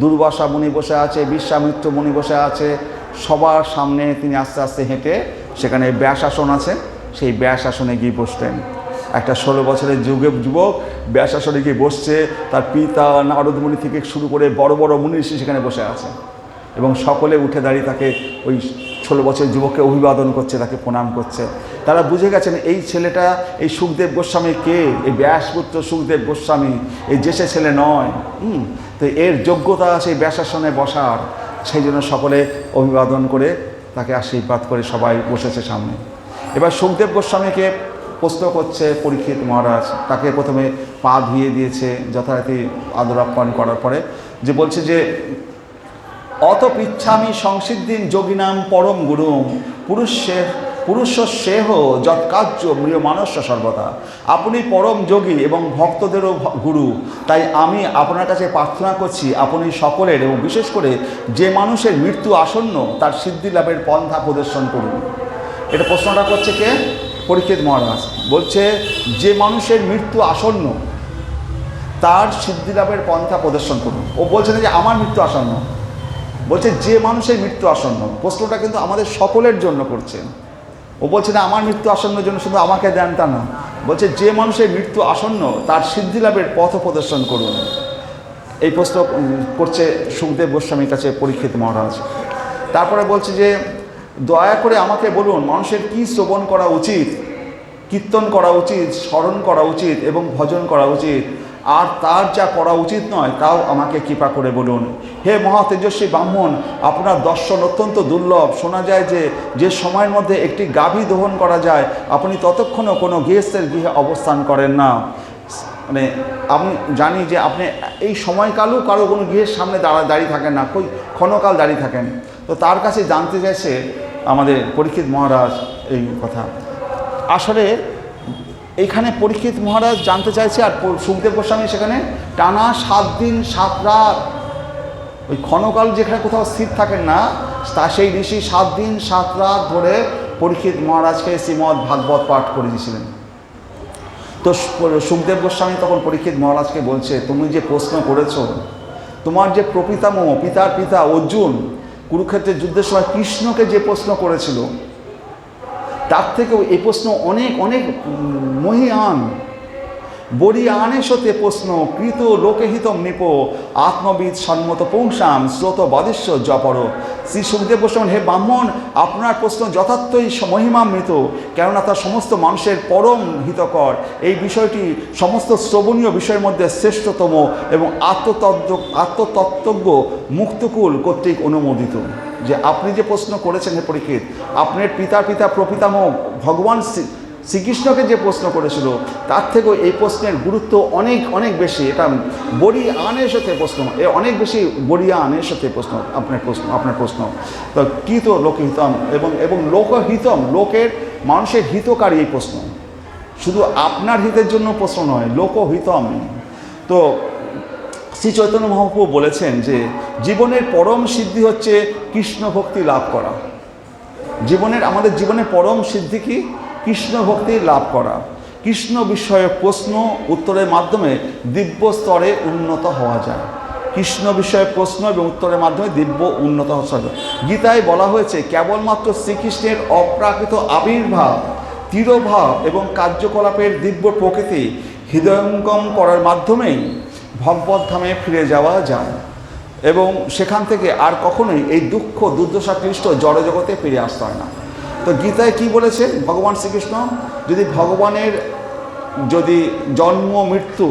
দুর্বাসা মুনি বসে আছে, বিশ্বামিত্র মুনি বসে আছে। সবার সামনে তিনি আস্তে আস্তে হেঁটে, সেখানে ব্যাস আসন আছে, সেই ব্যাস আসনে গিয়ে বসতেন। একটা 16 বছরের যুবক ব্যাস আসনে গিয়ে বসছে। তার পিতা নারদ মুনি থেকে শুরু করে বড় বড় মুনি ঋষি সেখানে বসে আছে, এবং সকলে উঠে দাঁড়িয়ে তাকে, ওই 16 বছরের যুবককে অভিবাদন করছে, তাকে প্রণাম করছে। তারা বুঝে গেছেন এই ছেলেটা, এই সুখদেব গোস্বামী কে? এই ব্যাসপুত্র সুখদেব গোস্বামী, এই দেশে ছেলে নয়। তো এর যোগ্যতা সেই ব্যাসাসনে বসার। সেই জন্য সকলে অভিবাদন করে তাকে আশীর্বাদ করে সবাই বসেছে সামনে। এবার সুখদেব গোস্বামীকে প্রশ্ন করছে পরীক্ষিত মহারাজ। তাকে প্রথমে পা ধুয়ে দিয়েছে, যথারীতি আদর আপ্যায়ন করার পরে যে বলছে যে অত পৃচ্ছামি সংসিদ্ধিম যোগিনাম পরম গুরুম পুরুষ সেহ যৎকার্য মৃয় মানস্য সর্বদা। আপনি পরম যোগী এবং ভক্তদেরও গুরু, তাই আমি আপনার কাছে প্রার্থনা করছি আপনি সকলের এবং বিশেষ করে যে মানুষের মৃত্যু আসন্ন তার সিদ্ধি লাভের পন্থা প্রদর্শন করুন। এটা প্রশ্নটা করছে কে? পরীক্ষিত মহারাজ বলছে যে মানুষের মৃত্যু আসন্ন তার সিদ্ধি লাভের পন্থা প্রদর্শন করুন। ও বলছে না যে আমার মৃত্যু আসন্ন, বলছে যে মানুষের মৃত্যু আসন্ন। প্রশ্নটা কিন্তু আমাদের সকলের জন্য করছেন। ও বলছে না আমার মৃত্যু আসন্নের জন্য শুধু আমাকে দেন তা না, বলছে যে মানুষের মৃত্যু আসন্ন তার সিদ্ধি লাভের পথ প্রদর্শন করুন। এই প্রশ্ন করছে সুখদেব গোস্বামীর কাছে পরীক্ষিত মহারাজ। তারপরে বলছে যে দয়া করে আমাকে বলুন মানুষের কি শ্রবণ করা উচিত, কীর্তন করা উচিত, স্মরণ করা উচিত এবং ভজন করা উচিত, আর তার যা করা উচিত নয় তাও আমাকে কৃপা করে বলুন। হে মহা তেজস্বী ব্রাহ্মণ, আপনার দর্শন অত্যন্ত দুর্লভ। শোনা যায় যে সময়ের মধ্যে একটি গাভী দহন করা যায় আপনি ততক্ষণও কোনো গৃহস্থের গৃহে অবস্থান করেন না। মানে আমি জানি যে আপনি এই সময়কালেও কারো কোনো গৃহের সামনে দাঁড়িয়ে থাকেন না, ক্ষণকাল দাঁড়িয়ে থাকেন। তো তার কাছে জানতে চাইছে আমাদের পরীক্ষিত মহারাজ এই কথা। আসলে এইখানে পরীক্ষিত মহারাজ জানতে চাইছে, আর সুখদেব গোস্বামী সেখানে টানা 7 দিন 7 রাত ওই ক্ষণকাল যেখানে কোথাও স্থির থাকেন না, তা সেই ঋষি 7 দিন 7 রাত ধরে পরীক্ষিত মহারাজকে শ্রীমদ্ ভাগবত পাঠ করে দিয়েছিলেন। তো সুখদেব গোস্বামী তখন পরীক্ষিত মহারাজকে বলছে, তুমি যে প্রশ্ন করেছ, তোমার যে প্রপিতামহ পিতার পিতা অর্জুন কুরুক্ষেত্রের যুদ্ধের সময় কৃষ্ণকে যে প্রশ্ন করেছিল তার থেকেও এই প্রশ্ন অনেক অনেক মহিয়ান। বরিয়ানে সতে প্রশ্ন কৃত লোকহিতম নিপ আত্মবিদ সন্মত পুংসাম শ্রোত বাদিশ্য জপর। শ্রী সুখদেব গোস্বামী, হে ব্রাহ্মণ, আপনার প্রশ্ন যথার্থই মহিমামৃত, কেননা তা সমস্ত মানুষের পরম হিতকর। এই বিষয়টি সমস্ত শ্রবণীয় বিষয়ের মধ্যে শ্রেষ্ঠতম এবং আত্মতত্ত্বজ্ঞ মুক্তকুল কর্তৃক অনুমোদিত। যে আপনি যে প্রশ্ন করেছেন হে পরীক্ষিত, আপনার পিতার পিতা প্রপিতামহ ভগবান শ্রীকৃষ্ণকে যে প্রশ্ন করেছিল তার থেকেও এই প্রশ্নের গুরুত্ব অনেক অনেক বেশি। এটা বরিয়ানের সাথে প্রশ্ন, অনেক বেশি বরিয়ানের সাথে প্রশ্ন আপনার প্রশ্ন। তো কী তো লোকহিতম এবং লোকহিতম, লোকের মানুষের হিতকারী এই প্রশ্ন, শুধু আপনার হিতের জন্য প্রশ্ন নয়, লোকহিতম। তো শ্রী চৈতন্য মহাপ্রভু বলেছেন যে জীবনের পরম সিদ্ধি হচ্ছে কৃষ্ণ ভক্তি লাভ করা। আমাদের জীবনের পরম সিদ্ধি কি? কৃষ্ণ ভক্তি লাভ করা। কৃষ্ণ বিষয়ক প্রশ্ন উত্তরের মাধ্যমে দিব্য স্তরে উন্নত হওয়া যায়। কৃষ্ণ বিষয়ক প্রশ্ন এবং উত্তরের মাধ্যমে দিব্য উন্নত হওয়া যায়। গীতায় বলা হয়েছে কেবলমাত্র শ্রীকৃষ্ণের অপ্রাকৃত আবির্ভাব, তিরোভাব এবং কার্যকলাপের দিব্য প্রকৃতি হৃদয়ঙ্গম করার মাধ্যমেই ভগবদ্ধামে ফিরে যাওয়া যায় এবং সেখান থেকে আর কখনোই এই দুঃখ দুর্দশাক্লিষ্ট জড়জগতে ফিরে আসতে হয় না। তো গীতায় কি বলেছে ভগবান শ্রীকৃষ্ণ? যদি জন্ম মৃত্যু,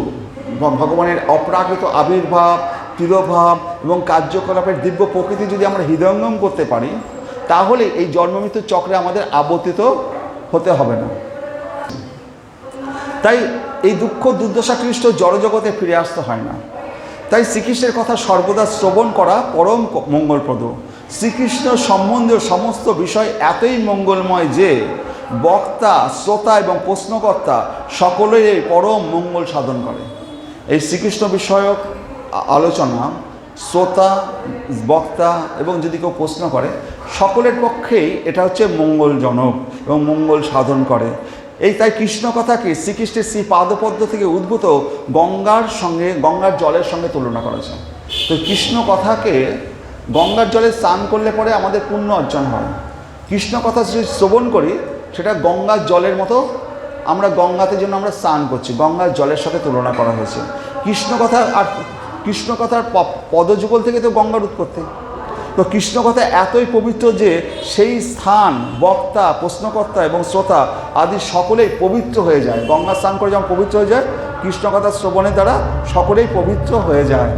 ভগবানের অপ্রাকৃত আবির্ভাব, তিরোভাব এবং কার্যকলাপের দিব্য প্রকৃতি যদি আমরা হৃদয়ঙ্গম করতে পারি, তাহলে এই জন্ম মৃত্যুর চক্রে আমাদের আবর্তিত হতে হবে না। তাই এই দুঃখ দুর্দশাক্লিষ্ট জড়জগতে ফিরে আসতে হয় না। তাই শ্রীকৃষ্ণের কথা সর্বদা শ্রবণ করা পরম মঙ্গলপ্রদ। শ্রীকৃষ্ণ সম্বন্ধীয় সমস্ত বিষয় এতই মঙ্গলময় যে বক্তা, শ্রোতা এবং প্রশ্নকর্তা সকলেরই পরম মঙ্গল সাধন করে। এই শ্রীকৃষ্ণ বিষয়ক আলোচনা শ্রোতা, বক্তা এবং যদি কেউ প্রশ্ন করে, সকলের পক্ষেই এটা হচ্ছে মঙ্গলজনক এবং মঙ্গল সাধন করে। তাই কৃষ্ণ কথাকে শ্রীকৃষ্ণের শ্রী পাদপদ্ম থেকে উদ্ভূত গঙ্গার জলের সঙ্গে তুলনা করেছে। তো কৃষ্ণ কথাকে গঙ্গার জলে স্নান করলে পরে আমাদের পুণ্য অর্জন হয়। কৃষ্ণ কথা যদি শ্রবণ করি সেটা গঙ্গার জলের মতো, আমরা গঙ্গাতে জন্য আমরা স্নান করছি, গঙ্গার জলের সাথে তুলনা করা হয়েছে। কৃষ্ণ কথার পদযুগল থেকে তো গঙ্গার উৎপত্তি। তো কৃষ্ণ কথা এতই পবিত্র যে সেই স্থান, বক্তা, প্রশ্নকর্তা এবং শ্রোতা আদি সকলেই পবিত্র হয়ে যায়। গঙ্গা স্নান করে যেমন পবিত্র হয়ে যায়, কৃষ্ণ কথা শ্রবণের দ্বারা সকলেই পবিত্র হয়ে যায়।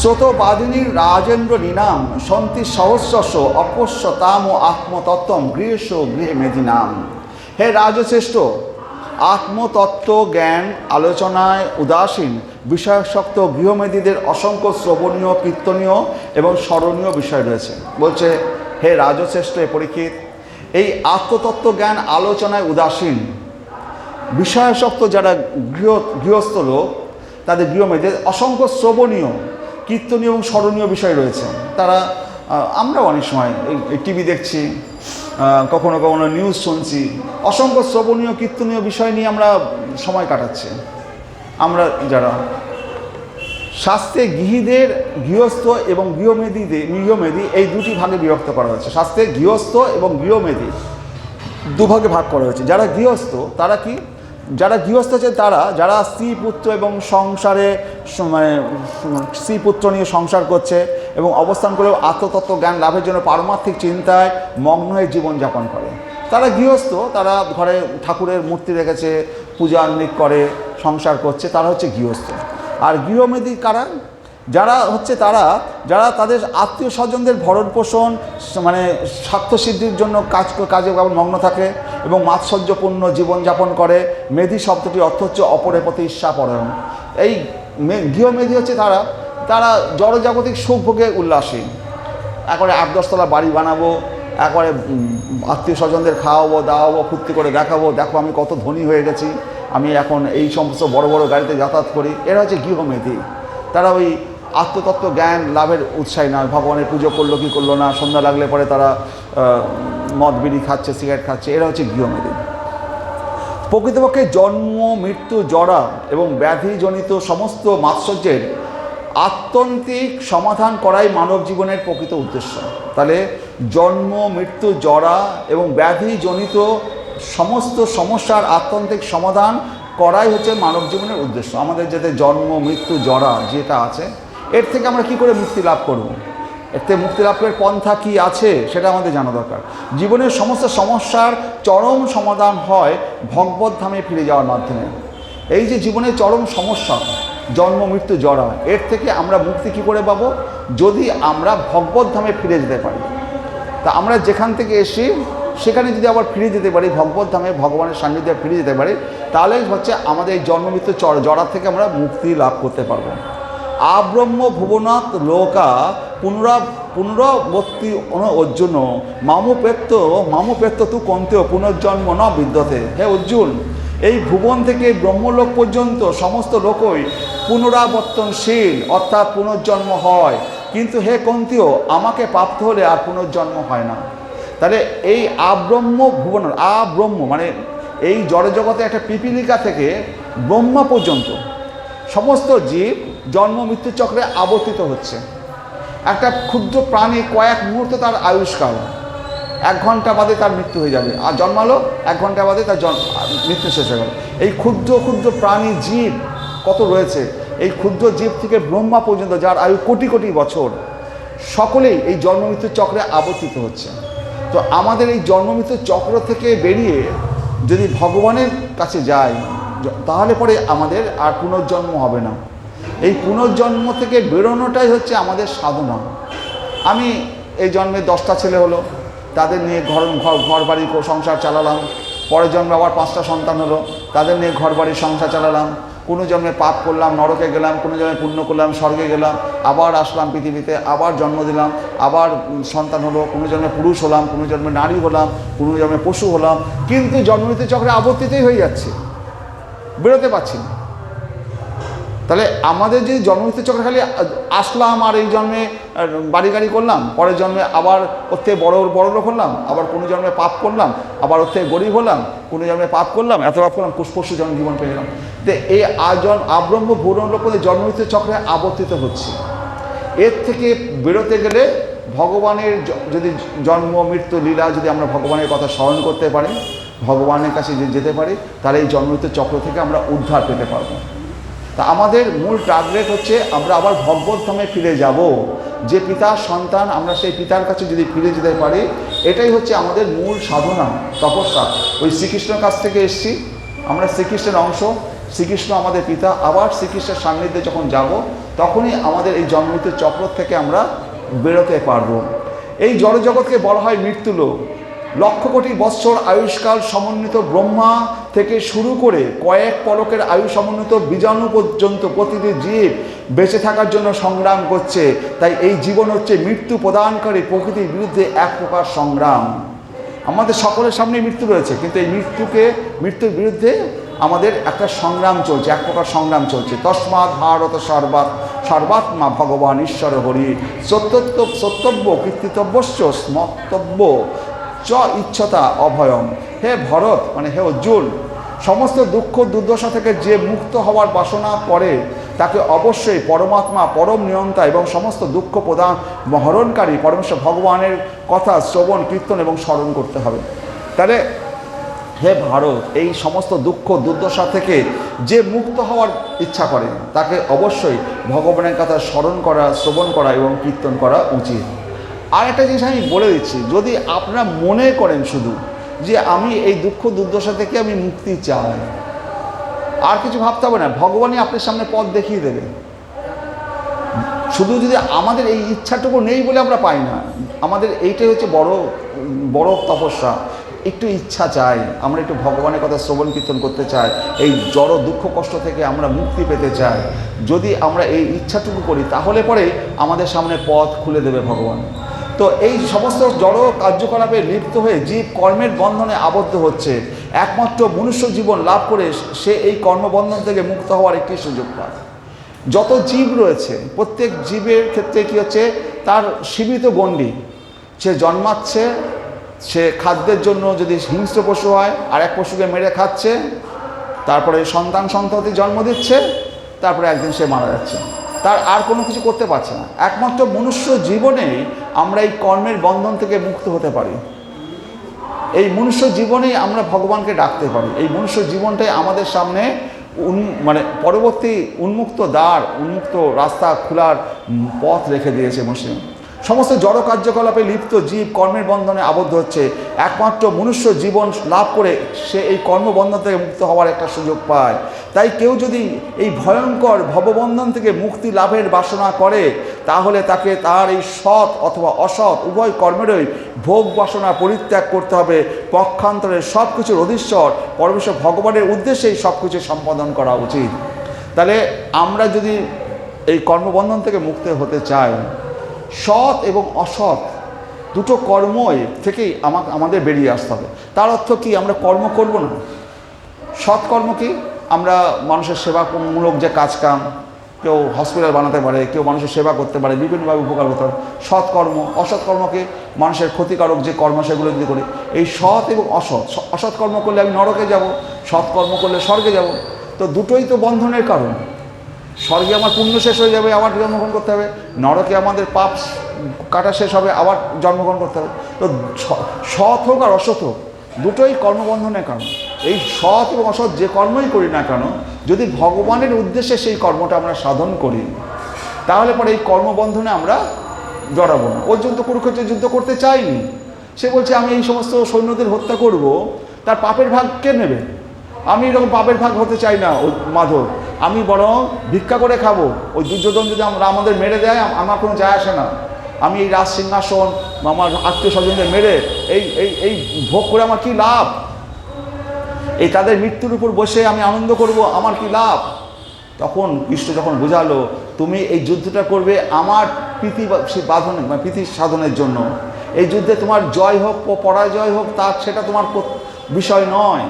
শ্রোতবাদিনীর রাজেন্দ্র নীনাম সন্তি সহস্রশ অপস্য তাম ও আত্মতত্ত্বম গৃহেশ গৃহে মেদিনাম। হে রাজশ্রেষ্ঠ, আত্মতত্ত্ব জ্ঞান আলোচনায় উদাসীন বিষয়াসক্ত গৃহমেদীদের অসংখ্য শ্রবণীয়, কীর্তনীয় এবং স্মরণীয় বিষয় রয়েছে। বলছে, হে রাজশ্রেষ্ঠ পরীক্ষিত, এই আত্মতত্ত্ব জ্ঞান আলোচনায় উদাসীন বিষয়াসক্ত যারা গৃহস্থ লোক, তাদের গৃহমেয়েদের অসংখ্য শ্রবণীয়, কীর্তনীয় এবং স্মরণীয় বিষয় রয়েছে। তারা, আমরাও অনেক সময় এই টিভি দেখছি, কখনো কখনো নিউজ শুনছি, অসংখ্য শ্রবণীয়, কীর্তনীয় বিষয় নিয়ে আমরা সময় কাটাচ্ছি। আমরা যারা শাস্ত্রে গৃহীদের, গৃহস্থ এবং গৃহমেদী এই দুটি ভাগে বিভক্ত করা হয়েছে। শাস্ত্রে গৃহস্থ এবং গৃহমেদী দুভাগে ভাগ করা হয়েছে। যারা গৃহস্থ তারা কি? যারা গৃহস্থ আছে তারা যারা স্ত্রী পুত্র এবং সংসারে মানে স্ত্রী পুত্র নিয়ে সংসার করছে এবং অবস্থান করেও আত্মতত্ত্ব জ্ঞান লাভের জন্য পারমার্থিক চিন্তায় মগ্ন হয়ে জীবনযাপন করে, তারা গৃহস্থ। তারা ঘরে ঠাকুরের মূর্তি রেখেছে, পূজা আহ্নিক করে সংসার করছে, তারা হচ্ছে গৃহস্থ। আর গৃহমেদী কারা? যারা হচ্ছে যারা তাদের আত্মীয় স্বজনদের ভরণ পোষণ মানে স্বার্থসিদ্ধির জন্য কাজে মগ্ন থাকে এবং মাৎসর্যপূর্ণ জীবনযাপন করে। মেধি শব্দটি অর্থ হচ্ছে অপরের প্রতি ঈর্ষাপরায়ণ। এই গৃহমেধি হচ্ছে তারা জড়জাগতিক সুখ ভোগে উল্লাসী। একবারে 8-10 তলা বাড়ি বানাবো, একবারে আত্মীয় স্বজনদের খাওয়াবো দাওয়াবো, ফুর্তি করে দেখাবো, দেখো আমি কত ধনী হয়ে গেছি, আমি এখন এই সমস্ত বড় বড় গাড়িতে যাতায়াত করি। এরা হচ্ছে গৃহমেধি। তারা ওই আত্মতত্ত্ব জ্ঞান লাভের উৎসাহী না, ভগবানের পুজো করলো কি করলো না, সন্ধ্যা লাগলে পরে তারা মদ বিড়ি খাচ্ছে, সিগারেট খাচ্ছে। এরা হচ্ছে গৃহমেধি। প্রকৃতপক্ষে জন্ম, মৃত্যু, জরা এবং ব্যাধিজনিত সমস্ত মাৎসর্যের আত্যন্তিক সমাধান করাই মানব জীবনের প্রকৃত উদ্দেশ্য। তাহলে জন্ম, মৃত্যু, জরা এবং ব্যাধিজনিত সমস্ত সমস্যার আত্যন্তিক সমাধান করাই হচ্ছে মানব জীবনের উদ্দেশ্য। আমাদের যাতে জন্ম, মৃত্যু, জরা যেটা আছে, এর থেকে আমরা কি করে মুক্তি লাভ করব, এর থেকে মুক্তি লাভের পন্থা কি আছে সেটা আমাদের জানা দরকার। জীবনের সমস্ত সমস্যার চরম সমাধান হয় ভগবত ধামে ফিরে যাওয়ার মাধ্যমে। এই যে জীবনের চরম সমস্যা জন্ম, মৃত্যু, জরা, এর থেকে আমরা মুক্তি কী করে পাবো? যদি আমরা ভগবত ধামে ফিরে যেতে পারি। তা আমরা যেখান থেকে এসি সেখানে যদি আবার ফিরে যেতে পারি, ভগবত ধামে ভগবানের সান্নিধ্যে ফিরে যেতে পারি, তাহলে হচ্ছে আমাদের এই জন্ম, মৃত্যু, জরা থেকে আমরা মুক্তি লাভ করতে পারবো। আব্রহ্ম ভুবনাথ লোকা পুনরাবর্তী অর্জুন মামুপেত্য তু কন্তেও পুনর্জন্ম ন বিদ্যতে। হে অর্জুন, এই ভুবন থেকে ব্রহ্মলোক পর্যন্ত সমস্ত লোকই পুনরাবর্তনশীল, অর্থাৎ পুনর্জন্ম হয়, কিন্তু হে কন্তেয়, আমাকে প্রাপ্ত হলে আর পুনর্জন্ম হয় না। তাহলে এই আব্রহ্ম ভুবন, আব্রহ্ম মানে এই জড়জগতে একটা পিপীলিকা থেকে ব্রহ্মা পর্যন্ত সমস্ত জীব জন্ম মৃত্যু চক্রে আবর্তিত হচ্ছে। একটা ক্ষুদ্র প্রাণী কয়েক মুহূর্তে তার আয়ুষ্কাল, 1 ঘন্টা বাদে তার মৃত্যু হয়ে যাবে, আর জন্মালো 1 ঘন্টা বাদে তার মৃত্যু শেষ হয়ে গেল। এই ক্ষুদ্র ক্ষুদ্র প্রাণী জীব কত রয়েছে, এই ক্ষুদ্র জীব থেকে ব্রহ্মা পর্যন্ত যার আয়ু কোটি কোটি বছর, সকলেই এই জন্ম মৃত্যুর চক্রে আবর্তিত হচ্ছে। তো আমাদের এই জন্ম মৃত্যুর চক্র থেকে বেরিয়ে যদি ভগবানের কাছে যাই, তাহলে পরে আমাদের আর পুনর্জন্ম হবে না। এই পুনর্জন্ম থেকে বেরোনোটাই হচ্ছে আমাদের সাধনা। আমি এই জন্মে 10টা ছেলে হলো, তাদের নিয়ে ঘর বাড়ি সংসার চালালাম। পরের জন্মে আবার 5টা সন্তান হলো, তাদের নিয়ে ঘর বাড়ি সংসার চালালাম। কোনো জন্মে পাপ করলাম, নরকে গেলাম, কোনো জন্মে পুণ্য করলাম, স্বর্গে গেলাম, আবার আসলাম পৃথিবীতে, আবার জন্ম দিলাম, আবার সন্তান হলো, কোনো জন্মে পুরুষ হলাম, কোনো জন্মে নারী হলাম, কোনো জন্মে পশু হলাম, কিন্তু জন্মমৃত্যু চক্রে আবর্তিতই হয়ে যাচ্ছে, বেরোতে পারছি না। তাহলে আমাদের যে জন্মমৃত্যু চক্রে খালি আসলাম আর এই জন্মে বাড়ি গাড়ি করলাম, পরের জন্মে আবার ওর থেকে বড় লোক হলাম, আবার কোনো জন্মে পাপ করলাম, আবার ওর থেকে গরিব হলাম, কোনো জন্মে পাপ করলাম, এত পাপ করলাম, পশু জন্ম জীবন পেয়ে গেলাম। তো এই আব্রহ্ম ভুবন লোক জন্মমৃত্যু চক্রে আবর্তিত হচ্ছে। এর থেকে বেরোতে গেলে ভগবানের যদি জন্ম মৃত্যু লীলা যদি আমরা ভগবানের কথা স্মরণ করতে পারি, ভগবানের কাছে যেতে পারি, তাহলে এই জন্মমৃত্যু চক্র থেকে আমরা উদ্ধার পেতে পারবো। তা আমাদের মূল টার্গেট হচ্ছে আমরা আবার ভগবত ধামে ফিরে যাব। যে পিতার সন্তান, আমরা সেই পিতার কাছে যদি ফিরে যেতে পারি, এটাই হচ্ছে আমাদের মূল সাধনা, তপস্যা। ওই শ্রীকৃষ্ণের কাছ থেকে এসেছি, আমরা শ্রীকৃষ্ণের অংশ, শ্রীকৃষ্ণ আমাদের পিতা। আবার শ্রীকৃষ্ণের সান্নিধ্যে যখন যাব, তখনই আমাদের এই জন্মমৃত্যুর চক্র থেকে আমরা বেরোতে পারবো। এই জড়জগৎকে বলা হয় মৃত্যুলোক। লক্ষ কোটি বৎসর আয়ুষ্কাল সমন্বিত ব্রহ্মা থেকে শুরু করে কয়েক পলকের আয়ু সমন্বিত বীজাণু পর্যন্ত প্রতিটি জীব বেঁচে থাকার জন্য সংগ্রাম করছে। তাই এই জীবন হচ্ছে মৃত্যু প্রদানকারী প্রকৃতির বিরুদ্ধে এক প্রকার সংগ্রাম। আমাদের সকলের সামনে মৃত্যু রয়েছে, কিন্তু এই মৃত্যুর বিরুদ্ধে আমাদের একটা সংগ্রাম চলছে, এক প্রকার সংগ্রাম চলছে। তস্মাৎ ভারত সর্বাত্মা ভগবান ঈশ্বর হরি সত্যব্য কীর্তিতব্যশ্চ স্মর্তব্য চ ইচ্ছতা অভয়ম। হে ভরত, মানে হে অর্জুন, সমস্ত দুঃখ দুর্দশা থেকে যে মুক্ত হওয়ার বাসনা করে তাকে অবশ্যই পরমাত্মা, পরম নিয়ন্তা এবং সমস্ত দুঃখ প্রদান হরণকারী পরমেশ্বর ভগবানের কথা শ্রবণ, কীর্তন এবং স্মরণ করতে হবে। তাহলে হে ভারত, এই সমস্ত দুঃখ দুর্দশা থেকে যে মুক্ত হওয়ার ইচ্ছা করে তাকে অবশ্যই ভগবানের কথা স্মরণ করা, শ্রবণ করা এবং কীর্তন করা উচিত। আর একটা জিনিস আমি বলে দিচ্ছি, যদি আপনারা মনে করেন শুধু যে আমি এই দুঃখ দুর্দশা থেকে আমি মুক্তি চাই, আর কিছু ভাবতে হবে না, ভগবানই আপনার সামনে পথ দেখিয়ে দেবে। শুধু যদি আমাদের এই ইচ্ছাটুকু নেই বলে আমরা পাই না, আমাদের এইটাই হচ্ছে বড় তপস্যা। একটু ইচ্ছা চাই, আমরা একটু ভগবানের কথা শ্রবণ কীর্তন করতে চাই, এই জড় দুঃখ কষ্ট থেকে আমরা মুক্তি পেতে চাই। যদি আমরা এই ইচ্ছাটুকু করি তাহলে পরে আমাদের সামনে পথ খুলে দেবে ভগবান। তো এই সমস্ত জড় কার্যকলাপে লিপ্ত হয়ে জীব কর্মের বন্ধনে আবদ্ধ হচ্ছে। একমাত্র মনুষ্য জীবন লাভ করে সে এই কর্মবন্ধন থেকে মুক্ত হওয়ার একটি সুযোগ পায়। যত জীব রয়েছে প্রত্যেক জীবের ক্ষেত্রে কী হচ্ছে, তার সীমিত গণ্ডি। সে জন্মাচ্ছে, সে খাদ্যের জন্য যদি হিংস্র পশু হয় আর এক পশুকে মেরে খাচ্ছে, তারপরে সন্ততি জন্ম দিচ্ছে, তারপরে একদিন সে মারা যাচ্ছে, তার আর কোনো কিছু করতে পারছে না। একমাত্র মনুষ্য জীবনেই আমরা এই কর্মের বন্ধন থেকে মুক্ত হতে পারি। এই মনুষ্য জীবনেই আমরা ভগবানকে ডাকতে পারি। এই মনুষ্য জীবনটাই আমাদের সামনে পরবর্তী উন্মুক্ত দ্বার, উন্মুক্ত রাস্তা খোলার পথ রেখে দিয়েছে মুসলিম। সমস্ত জড় কার্যকলাপে লিপ্ত জীব কর্মের বন্ধনে আবদ্ধ হচ্ছে। একমাত্র মনুষ্য জীবন লাভ করে সে এই কর্মবন্ধন থেকে মুক্ত হওয়ার একটা সুযোগ পায়। তাই কেউ যদি এই ভয়ঙ্কর ভববন্ধন থেকে মুক্তি লাভের বাসনা করে তাহলে তাকে তার এই সৎ অথবা অসৎ উভয় কর্মেরই ভোগ বাসনা পরিত্যাগ করতে হবে। পক্ষান্তরে সব কিছুর অধীশ্বর পরমেশ্বর ভগবানের উদ্দেশ্যেই সব কিছু সম্পাদন করা উচিত। তাহলে আমরা যদি এই কর্মবন্ধন থেকে মুক্ত হতে চাই, সৎ এবং অসৎ দুটো কর্মই থেকেই আমাদের বেরিয়ে আসতে হবে। তার অর্থ কি আমরা কর্ম করব না? সৎকর্ম কি? আমরা মানুষের সেবামূলক যে কাজকাম, কেউ হসপিটাল বানাতে পারে, কেউ মানুষের সেবা করতে পারে, বিভিন্নভাবে উপকার করতে পারে, সৎকর্ম। অসৎকর্মকে মানুষের ক্ষতিকারক যে কর্ম সেগুলো যদি করি। এই সৎ এবং অসৎ কর্ম করলে আমি নরকে যাব, সৎকর্ম করলে স্বর্গে যাব। তো দুটোই তো বন্ধনের কারণ। স্বর্গে আমার পুণ্য শেষ হয়ে যাবে, আবার জন্মগ্রহণ করতে হবে। নরকে আমাদের পাপ কাটা শেষ হবে, আবার জন্মগ্রহণ করতে হবে। তো সৎ হোক আর অসৎ হোক, দুটোই কর্মবন্ধনের কারণ। এই সৎ এবং অসৎ যে কর্মই করি না কেন, যদি ভগবানের উদ্দেশ্যে সেই কর্মটা আমরা সাধন করি তাহলে পরে এই কর্মবন্ধনে আমরা জড়াবো না। অর্জুন তো কুরুক্ষেত্রে যুদ্ধ করতে চাইনি। সে বলছে আমি এই সমস্ত সৈন্যদের হত্যা করব, তার পাপের ভাগ কে নেবে? আমি এরকম পাপের ভাগ হতে চাই না মাধব। আমি বরং ভিক্ষা করে খাবো। ওই দুর্যোধন যদি আমাদের মেরে দেয় আমার কোনো যায় আসে না। আমি এই রাজ সিংহাসন আমার আত্মীয় স্বজনদের মেরে এই ভোগ করে আমার কি লাভ? এই তাদের মৃত্যুর উপর বসে আমি আনন্দ করব, আমার কি লাভ? তখন কৃষ্ণ যখন বোঝালো তুমি এই যুদ্ধটা করবে আমার প্রীতি সাধনের জন্য। এই যুদ্ধে তোমার জয় হোক পরাজয় হোক সেটা তোমার বিষয় নয়।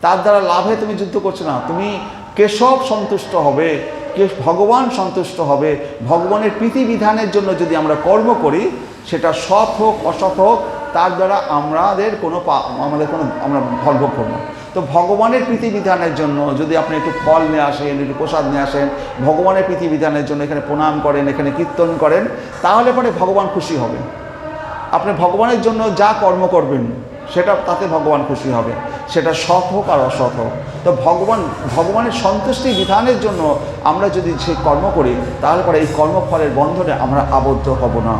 তার দ্বারা লাভে তুমি যুদ্ধ করছো না। তুমি কেশব সন্তুষ্ট হবে, ভগবান সন্তুষ্ট হবে। ভগবানের প্রীতিবিধানের জন্য যদি আমরা কর্ম করি, সেটা সৎ হোক অসৎ হোক, তার দ্বারা আমাদের কোনো আমরা ফল ভোগ করব না। তো ভগবানের প্রীতিবিধানের জন্য যদি আপনি একটু ফল নিয়ে আসেন, একটু প্রসাদ নিয়ে আসেন, ভগবানের প্রীতিবিধানের জন্য এখানে প্রণাম করেন, এখানে কীর্তন করেন, তাহলে পরে ভগবান খুশি হবে। আপনি ভগবানের জন্য যা কর্ম করবেন সেটা তাতে ভগবান খুশি হবে, সেটা সৎ হোক আর অসৎ হোক। তো ভগবানের সন্তুষ্টি বিধানের জন্য আমরা যদি সেই কর্ম করি তাহলে পরে এই কর্মফলের বন্ধনে আমরা আবদ্ধ হব না।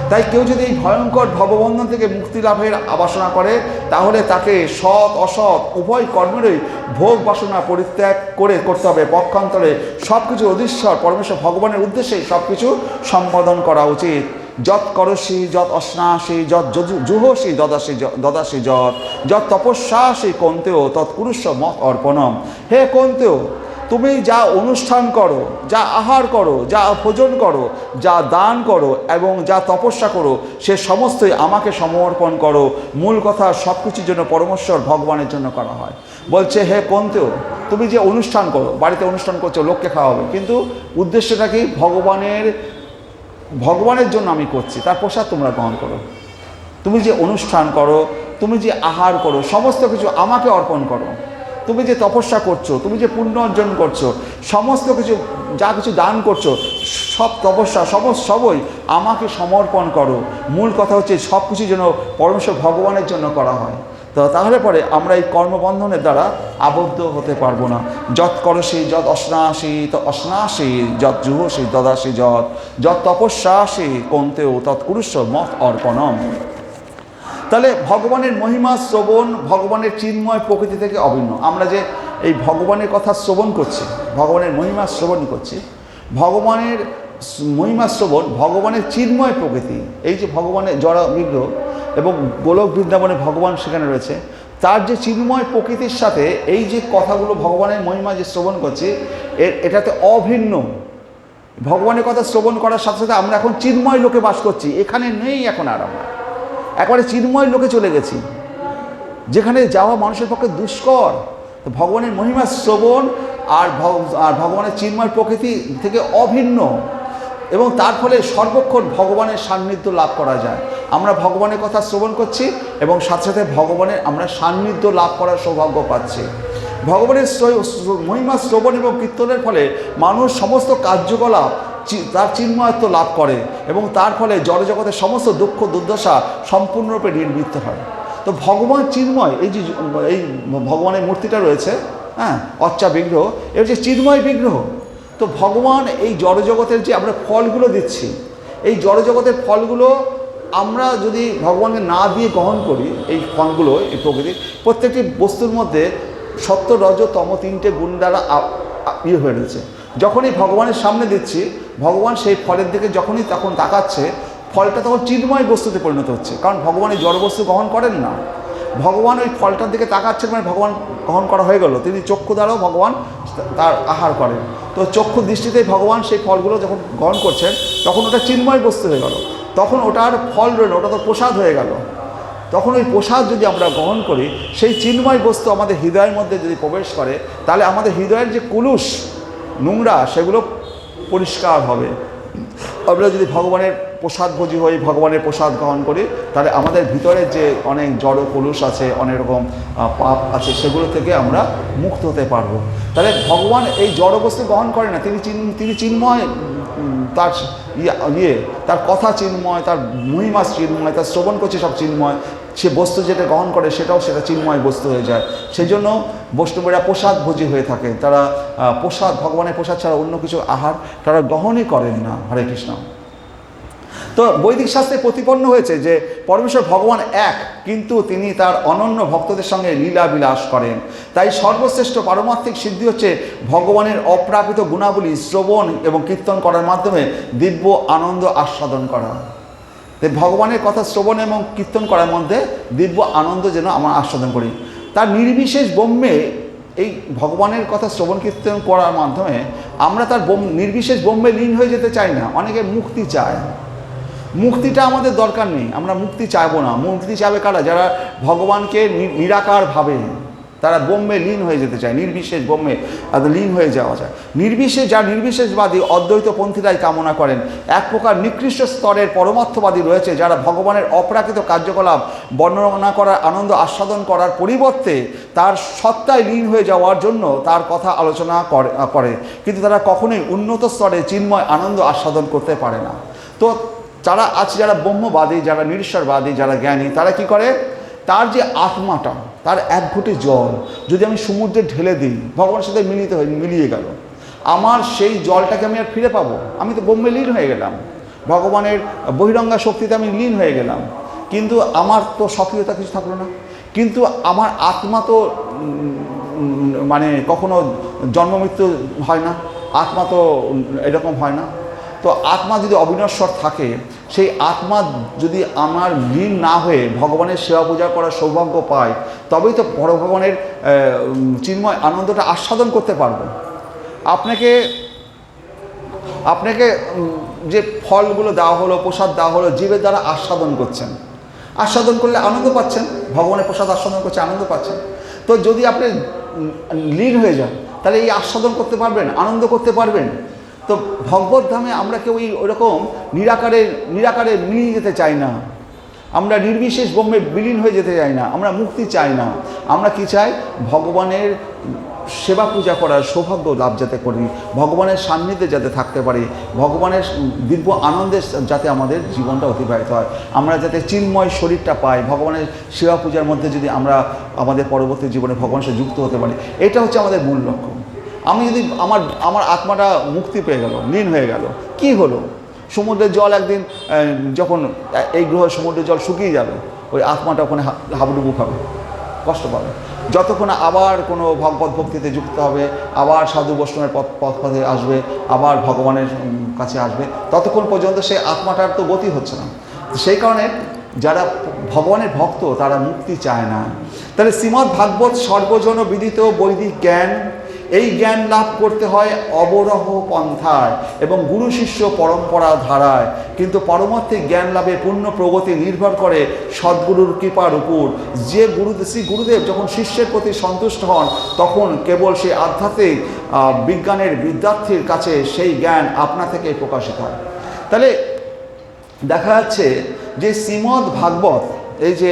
তাই কেউ যদি এই ভয়ঙ্কর ভববন্ধন থেকে মুক্তি লাভের বাসনা করে তাহলে তাকে সৎ অসৎ উভয় কর্মেরই ভোগ বাসনা পরিত্যাগ করতে হবে। পক্ষান্তরে সব কিছু অধীশ্বর পরমেশ্বর ভগবানের উদ্দেশ্যেই সব কিছু সম্পাদন করা উচিত। যৎ করসি যৎ অশ্নাসি যৎ জুহসি দদাসি যৎ তপস্যাসি কন্তেও তৎকুরুষ্ব মত অর্পণম। হে কন্তেও, তুমি যা অনুষ্ঠান করো, যা আহার করো, যা ভোজন করো, যা দান করো এবং যা তপস্যা করো, সে সমস্তই আমাকে সমর্পণ করো। মূল কথা সব কিছুর জন্য পরমেশ্বর ভগবানের জন্য করা হয়। বলছে হে কন্তেও, তুমি যে অনুষ্ঠান করো, বাড়িতে অনুষ্ঠান করছো, লোককে খাওয়াবে, কিন্তু উদ্দেশ্যটা কি? ভগবানের জন্য আমি করছি, তার প্রসাদ তোমরা গ্রহণ করো। তুমি যে অনুষ্ঠান করো, তুমি যে আহার করো, সমস্ত কিছু আমাকে অর্পণ করো। তুমি যে তপস্যা করছো, তুমি যে পুণ্য অর্জন করছো, সমস্ত কিছু যা কিছু দান করছো, সব তপস্যা সবই আমাকে সমর্পণ করো। মূল কথা হচ্ছে সব কিছু যেন পরমেশ্বর ভগবানের জন্য করা হয়। তো তাহলে পরে আমরা এই কর্মবন্ধনের দ্বারা আবদ্ধ হতে পারবো না। যৎ করসি যৎ অশ্নাসি যৎ জুহসি দদাসি যৎ তপস্যাসি কন্তেও তৎকুরুষ্ব মত অর্পণম। তাহলে ভগবানের মহিমা শ্রবণ ভগবানের চিন্ময় প্রকৃতি থেকে অভিন্ন। আমরা যে এই ভগবানের কথা শ্রবণ করছি, ভগবানের মহিমা শ্রবণ করছি, ভগবানের মহিমা শ্রবণ ভগবানের চিন্ময় প্রকৃতি, এই যে ভগবানের জড় বিগ্রহ এবং গোলক বৃন্দাবনে ভগবান সেখানে রয়েছে, তার যে চিন্ময় প্রকৃতির সাথে এই যে কথাগুলো ভগবানের মহিমা যে শ্রবণ করছি, এটাতে অভিন্ন। ভগবানের কথা শ্রবণ করার সাথে সাথে আমরা এখন চিন্ময় লোকে বাস করছি, এখানে নেই এখন আর আমরা একবারে চিন্ময় লোকে চলে গেছি, যেখানে যাওয়া মানুষের পক্ষে দুষ্কর। তো ভগবানের মহিমা শ্রবণ আর ভগবানের চিন্ময় প্রকৃতি থেকে অভিন্ন, এবং তার ফলে সর্বক্ষণ ভগবানের সান্নিধ্য লাভ করা যায়। আমরা ভগবানের কথা শ্রবণ করছি এবং সাথে সাথে ভগবানের আমরা সান্নিধ্য লাভ করার সৌভাগ্য পাচ্ছি। ভগবানের মহিমা শ্রবণ এবং কীর্তনের ফলে মানুষ সমস্ত কার্যকলাপ তার চিন্ময়ত্ব লাভ করে এবং তার ফলে জড়জগতের সমস্ত দুঃখ দুর্দশা সম্পূর্ণরূপে নির্বৃত্ত হয়। তো ভগবান চিন্ময়, এই যে এই ভগবানের মূর্তিটা রয়েছে, হ্যাঁ, অর্চা বিগ্রহ, এর যে চিন্ময় বিগ্রহ। তো ভগবান এই জড়জগতের যে আমরা ফলগুলো দিচ্ছি, এই জড়জগতের ফলগুলো আমরা যদি ভগবানকে না দিয়ে গ্রহণ করি, এই ফলগুলো এই প্রকৃতির প্রত্যেকটি বস্তুর মধ্যে সত্য রজ তম তিনটে গুণ দ্বারা হয়ে রয়েছে। যখনই ভগবানের সামনে দিচ্ছি, ভগবান সেই ফলের দিকে যখনই তখন তাকাচ্ছে, ফলটা তখন চিন্ময় বস্তুতে পরিণত হচ্ছে, কারণ ভগবান এই জড় বস্তু গ্রহণ করেন না। ভগবান ওই ফলটার দিকে তাকাচ্ছেন মানে ভগবান গ্রহণ করা হয়ে গেল, তিনি চক্ষু দ্বারাও ভগবান তার আহার করেন। তো চক্ষু দৃষ্টিতেই ভগবান সেই ফলগুলো যখন গ্রহণ করছেন, তখন ওটা চিন্ময় বস্তু হয়ে গেল, তখন ওটার ফল রইল, ওটা তো প্রসাদ হয়ে গেল। তখন ওই প্রসাদ যদি আমরা গ্রহণ করি, সেই চিন্ময় বস্তু আমাদের হৃদয়ের মধ্যে যদি প্রবেশ করে, তাহলে আমাদের হৃদয়ের যে কুলুষ নোংরা সেগুলো পরিষ্কার হবে। আমরা যদি ভগবানের প্রসাদভোজী হই, ভগবানের প্রসাদ গ্রহণ করি, তাহলে আমাদের ভিতরে যে অনেক জড় কলুষ আছে, অনেক রকম পাপ আছে, সেগুলো থেকে আমরা মুক্ত হতে পারবো। তাহলে ভগবান এই জড় বস্তু গ্রহণ করে না, তিনি চিন্ময়, তার তার কথা চিন্ময়, তার মহিমা চিন্ময়, তার শ্রবণ করছে সব চিন্ময়। সে বস্তু যেটা গ্রহণ করে সেটা চিন্ময় বস্তু হয়ে যায়। সেই জন্য বৈষ্ণবেরা প্রসাদভোজী হয়ে থাকে, তারা প্রসাদ, ভগবানের প্রসাদ ছাড়া অন্য কিছু আহার তারা গ্রহণই করেন না। হরে কৃষ্ণ। তো বৈদিক শাস্ত্রে প্রতিপন্ন হয়েছে যে পরমেশ্বর ভগবান এক, কিন্তু তিনি তার অনন্য ভক্তদের সঙ্গে লীলা বিলাস করেন। তাই সর্বশ্রেষ্ঠ পারমার্থিক সিদ্ধি হচ্ছে ভগবানের অপ্রাকৃত গুণাবলী শ্রবণ এবং কীর্তন করার মাধ্যমে দিব্য আনন্দ আস্বাদন করা। তাই ভগবানের কথা শ্রবণ এবং কীর্তন করার মধ্যে দিব্য আনন্দ যেন আমরা আস্বাদন করি। তার নির্বিশেষ ব্রহ্মে, এই ভগবানের কথা শ্রবণ কীর্তন করার মাধ্যমে আমরা তার নির্বিশেষ ব্রহ্মে লীন হয়ে যেতে চাই না। অনেকে মুক্তি চায়, মুক্তিটা আমাদের দরকার নেই, আমরা মুক্তি চাইবো না। মুক্তি চাইবে কারা? যারা ভগবানকে নিরাকার ভাবে তারা ব্রহ্মে লীন হয়ে যেতে চায়, নির্বিশেষ ব্রহ্মে লীন হয়ে যাওয়া যায়। নির্বিশেষবাদী অদ্বৈতপন্থীরাই কামনা করেন। এক প্রকার নিকৃষ্ট স্তরের পরমার্থবাদী রয়েছে, যারা ভগবানের অপ্রাকৃত কার্যকলাপ বর্ণনা করার, আনন্দ আস্বাদন করার পরিবর্তে তার সত্তায় লীন হয়ে যাওয়ার জন্য তার কথা আলোচনা করে, কিন্তু তারা কখনোই উন্নত স্তরে চিন্ময় আনন্দ আস্বাদন করতে পারে না। তো যারা আছে, যারা ব্রহ্মবাদী, যারা নিরীশ্বরবাদী, যারা জ্ঞানী, তারা কি করে? তার যে আত্মাটা, তার এক ঘটি জল যদি আমি সমুদ্রে ঢেলে দিই, ভগবানের সাথে মিলিয়ে গেল, আমার সেই জলটাকে আমি আর ফিরে পাবো? আমি তো ব্রহ্মে লীন হয়ে গেলাম, ভগবানের বহিরঙ্গা শক্তিতে আমি লীন হয়ে গেলাম, কিন্তু আমার তো সক্রিয়তা কিছু থাকলো না। কিন্তু আমার আত্মা তো মানে কখনো জন্ম মৃত্যু হয় না, আত্মা তো এরকম হয় না। তো আত্মা যদি অবিনশ্বর থাকে, সেই আত্মা যদি আমার লীন না হয়ে ভগবানের সেবা পূজা করার সৌভাগ্য পায়, তবেই তো পরভগবানের চিন্ময় আনন্দটা আস্বাদন করতে পারবো। আপনাকে আপনাকে যে ফলগুলো দেওয়া হলো, প্রসাদ দেওয়া হলো, জীবের দ্বারা আস্বাদন করছেন, আস্বাদন করলে আনন্দ পাচ্ছেন, ভগবানের প্রসাদ আস্বাদন করছে, আনন্দ পাচ্ছেন। তো যদি আপনি লীন হয়ে যান, তাহলে এই আস্বাদন করতে পারবেন, আনন্দ করতে পারবেন। তো ভগবত ধামে আমরা কেউ ওইরকম নিরাকারে মিলিয়ে যেতে চাই না, আমরা নির্বিশেষ ব্রহ্মে বিলীন হয়ে যেতে চাই না, আমরা মুক্তি চাই না। আমরা কি চাই? ভগবানের সেবা পূজা করার সৌভাগ্য লাভ যাতে করি, ভগবানের সান্নিধ্যে যাতে থাকতে পারি, ভগবানের দিব্য আনন্দের যাতে আমাদের জীবনটা অতিবাহিত হয়, আমরা যাতে চিন্ময় শরীরটা পাই, ভগবানের সেবা পূজার মধ্যে যদি আমরা আমাদের পরবর্তী জীবনে ভগবানের সাথে যুক্ত হতে পারি, এটা হচ্ছে আমাদের মূল লক্ষ্য। আমি যদি আমার আত্মাটা মুক্তি পেয়ে গেল, লীন হয়ে গেল, কি হলো? সমুদ্রের জল একদিন যখন এই গ্রহের সমুদ্রের জল শুকিয়ে যাবে, ওই আত্মাটা ওখানে হাবুডুবু খাবে, কষ্ট পাবে। যতক্ষণ আবার কোনো ভগবত ভক্তিতে যুক্ত হবে, আবার সাধু বৈষ্ণবের পথে আসবে, আবার ভগবানের কাছে আসবে, ততক্ষণ পর্যন্ত সেই আত্মাটার তো গতি হচ্ছে না। সেই কারণে যারা ভগবানের ভক্ত তারা মুক্তি চায় না। তাহলে শ্রীমদ্ ভাগবত সর্বজন বিদিত বৈদিক জ্ঞান, এই জ্ঞান লাভ করতে হয় অবরহ পন্থায় এবং গুরু শিষ্য পরম্পরা ধারায়। কিন্তু পরমার্থিক জ্ঞান লাভের পূর্ণ প্রগতি নির্ভর করে সদ্গুরুর কৃপার উপর। যে শ্রী গুরুদেব যখন শিষ্যের প্রতি সন্তুষ্ট হন, তখন কেবল সেই আধ্যাত্মিক বিজ্ঞানের বিদ্যার্থীর কাছে সেই জ্ঞান আপনা থেকে প্রকাশিত হয়। তাহলে দেখা যাচ্ছে যে শ্রীমদ্ ভাগবত, এই যে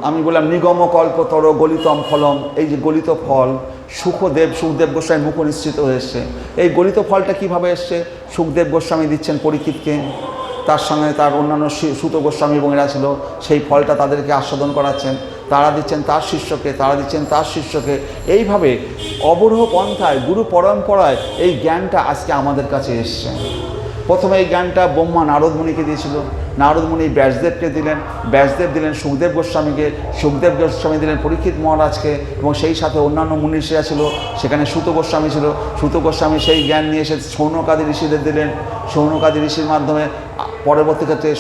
আমি বললাম নিগম কল্পতর গলিতম ফলম, এই যে গলিত ফল সুখদেব গোস্বামী মুখ নিশ্চিত হয়ে এসছে। এই গলিত ফলটা কিভাবে এসছে? সুখদেব গোস্বামী দিচ্ছেন পরীক্ষিতকে, তার সঙ্গে তার অন্যান্য সুত গোস্বামী এবং এরা ছিল, সেই ফলটা তাদেরকে আস্বাদন করাচ্ছেন, তারা দিচ্ছেন তার শিষ্যকে, তারা দিচ্ছেন তার শিষ্যকে। এইভাবে অবরোহ পন্থায় গুরু পরম্পরায় এই জ্ঞানটা আজকে আমাদের কাছে এসছে। প্রথমে এই জ্ঞানটা ব্রহ্মা নারদমুনিকে দিয়েছিল, নারদমুনি ব্যাসদেবকে দিলেন, ব্যাসদেব দিলেন সুখদেব গোস্বামীকে, সুখদেব গোস্বামী দিলেন পরীক্ষিত মহারাজকে, এবং সেই সাথে অন্যান্য মুনিষীরা ছিল, সেখানে সুত গোস্বামী ছিল। সুত গোস্বামী সেই জ্ঞান নিয়ে এসে শৌনকাদি ঋষিদের দিলেন, শৌনকাদি ঋষির মাধ্যমে পরবর্তী ক্ষেত্রে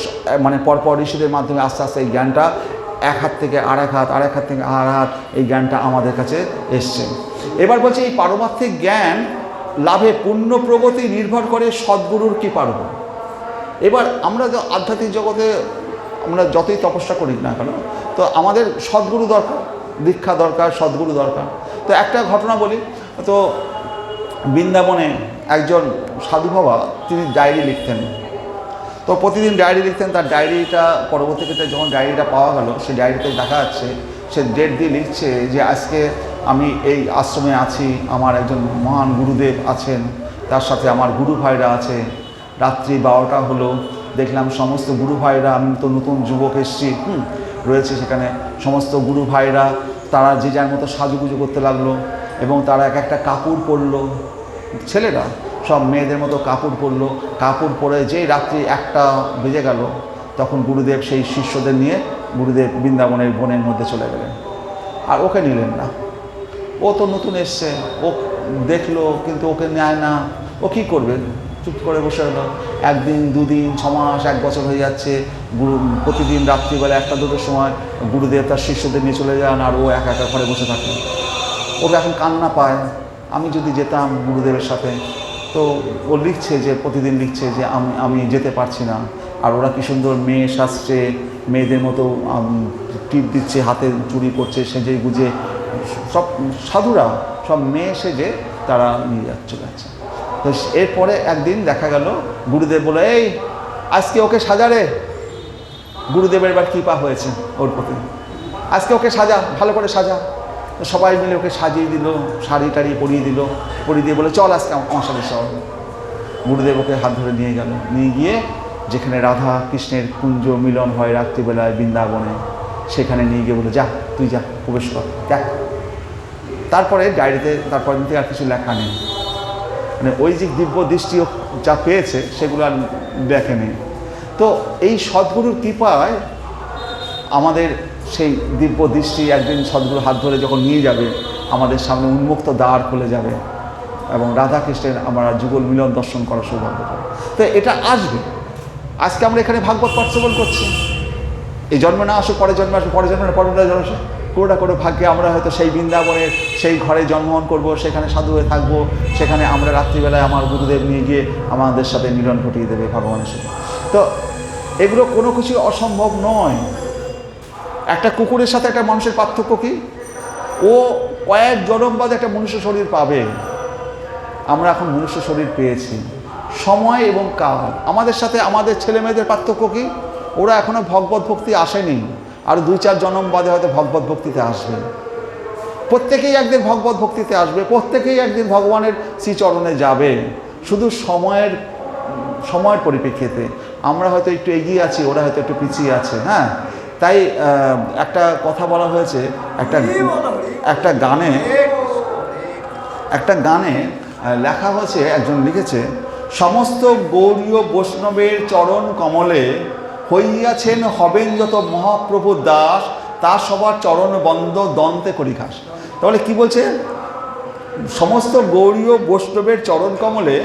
মানে পরপর ঋষিদের মাধ্যমে আস্তে আস্তে এই জ্ঞানটা এক হাত থেকে আর এক হাত, আর এক হাত থেকে আর হাত, এই জ্ঞানটা আমাদের কাছে এসছে। এবার বলছে এই পারমার্থিক জ্ঞান লাভে পূর্ণ প্রগতি নির্ভর করে সদ্গুরুর কৃপার উপর। এবার আমরা আধ্যাত্মিক জগতে আমরা যতই তপস্যা করি না কেন, তো আমাদের সদ্গুরু দরকার, দীক্ষা দরকার, সদ্গুরু দরকার। তো একটা ঘটনা বলি, তো বৃন্দাবনে একজন সাধু বাবা, তিনি ডায়েরি লিখতেন। তো প্রতিদিন ডায়েরি লিখতেন। তার ডায়েরিটা পরবর্তী ক্ষেত্রে যখন ডায়েরিটা পাওয়া গেল, সেই ডায়েরিতে দেখা যাচ্ছে সে ডেট দিয়ে লিখছে যে আজকে আমি এই আশ্রমে আছি, আমার একজন মহান গুরুদেব আছেন, তার সাথে আমার গুরু ভাইরা আছে। রাত্রি 12টা হলো, দেখলাম সমস্ত গুরু ভাইরা, আমি তো নতুন যুবক এসছি, রয়েছে সেখানে সমস্ত গুরু ভাইরা, তারা যে যার মতো সাজুগুজু করতে লাগলো এবং তারা এক একটা কাপড় পরলো। ছেলেরা সব মেয়েদের মতো কাপড় পরলো, কাপড় পরে যেই রাত্রি 1টা বেজে গেল, তখন গুরুদেব সেই শিষ্যদের নিয়ে গুরুদেব বৃন্দাবনের বনের মধ্যে চলে গেলেন। আর ওকে নিলেন না, ও তো নতুন এসছে, ও দেখলো কিন্তু ওকে নেয় না। ও কী করবে? চুপ করে বসে হলো। 1 দিন 2 দিন 6 মাস 1 বছর হয়ে যাচ্ছে। প্রতিদিন রাত্রিবেলা 1টা 2টোর সময় গুরুদেব তার শিষ্যদের নিয়ে চলে যান, আর ও একা একা ঘরে বসে থাকে। ওকে এখন কান্না পায়, আমি যদি যেতাম গুরুদেবের সাথে। তো ও লিখছে যে প্রতিদিন লিখছে যে আমি যেতে পারছি না। আর ওরা কী সুন্দর মেয়ে সাজছে, মেয়েদের মতো টিপ দিচ্ছে, হাতে চুরি করছে, সেজে গুজে, সব সাধুরা সব মেয়ে সেজে তারা নিয়ে যাচ্ছে। তো এরপরে একদিন দেখা গেল গুরুদেব বলে, এই আজকে ওকে সাজা রে। গুরুদেবের এবার কৃপা হয়েছে ওর প্রতি, আজকে ওকে সাজা, ভালো করে সাজা। তো সবাই মিলে ওকে সাজিয়ে দিল, শাড়ি টাড়ি পরিয়ে দিল, পরিয়ে দিয়ে বলে চল আজকে আমার সাথে চল। গুরুদেব ওকে হাত ধরে নিয়ে গেল, নিয়ে গিয়ে যেখানে রাধা কৃষ্ণের কুঞ্জ মিলন হয় রাত্রিবেলায় বৃন্দাবনে, সেখানে নিয়ে গিয়ে বলে যা তুই যা প্রবেশ কর দেখ। তারপরে ডায়েরিতে তারপর থেকে আর কিছু লেখা নেই, মানে ওই যে দিব্য দৃষ্টিও যা পেয়েছে সেগুলো আর দেখেনি। তো এই সদ্গুরুর কৃপায় আমাদের সেই দিব্য দৃষ্টি একদিন সদ্গুরুর হাত ধরে যখন নিয়ে যাবে, আমাদের সামনে উন্মুক্ত দ্বার খুলে যাবে এবং রাধাকৃষ্ণের আমরা যুগল মিলন দর্শন করার সৌভাগ্য পাবো। তো এটা আসবে, আজকে আমরা এখানে ভাগবত পাঠ শ্রবণ করছি, এই জন্ম না আসুক পরে জন্মে আসুক, পরে জন্মে না পরে জন্মে আসুক, কোনোটা কোনো ভাগ্যে আমরা হয়তো সেই বৃন্দাবনের সেই ঘরে জন্মগ্রহণ করবো, সেখানে সাধু হয়ে থাকবো, সেখানে আমরা রাত্রিবেলায় আমার গুরুদেব নিয়ে গিয়ে আমাদের সাথে মিলন ঘটিয়ে দেবে ভগবানের সাথে। তো এগুলো কোনো কিছু অসম্ভব নয়। একটা কুকুরের সাথে একটা মানুষের পার্থক্য কি? ও কয়েক জন্ম বাদে একটা মনুষ্য শরীর পাবে, আমরা এখন মনুষ্য শরীর পেয়েছি। সময় এবং কাল আমাদের সাথে আমাদের ছেলে মেয়েদের পার্থক্য কি? ওরা এখনও ভগবত ভক্তি আসেনি, আর 2-4 জন্ম বাদে হয়তো ভগবত ভক্তিতে আসবে। প্রত্যেকেই একদিন ভগবত ভক্তিতে আসবে, প্রত্যেকেই একদিন ভগবানের শ্রীচরণে যাবে, শুধু সময়ের পরিপ্রেক্ষিতে আমরা হয়তো একটু এগিয়ে আছি, ওরা হয়তো একটু পিছিয়ে আছে। হ্যাঁ, তাই একটা কথা বলা হয়েছে একটা গানে লেখা হয়েছে, একজন লিখেছে, সমস্ত গৌরীয় বৈষ্ণবের চরণ কমলে হইয়াছেন হবেন যত মহাপ্রভু দাস, তা সবার চরণ বন্ধ দন্তে করি ঘাস। তাহলে কি বলছে? সমস্ত গৌরীয় বৈষ্ণবের চরণ কমলে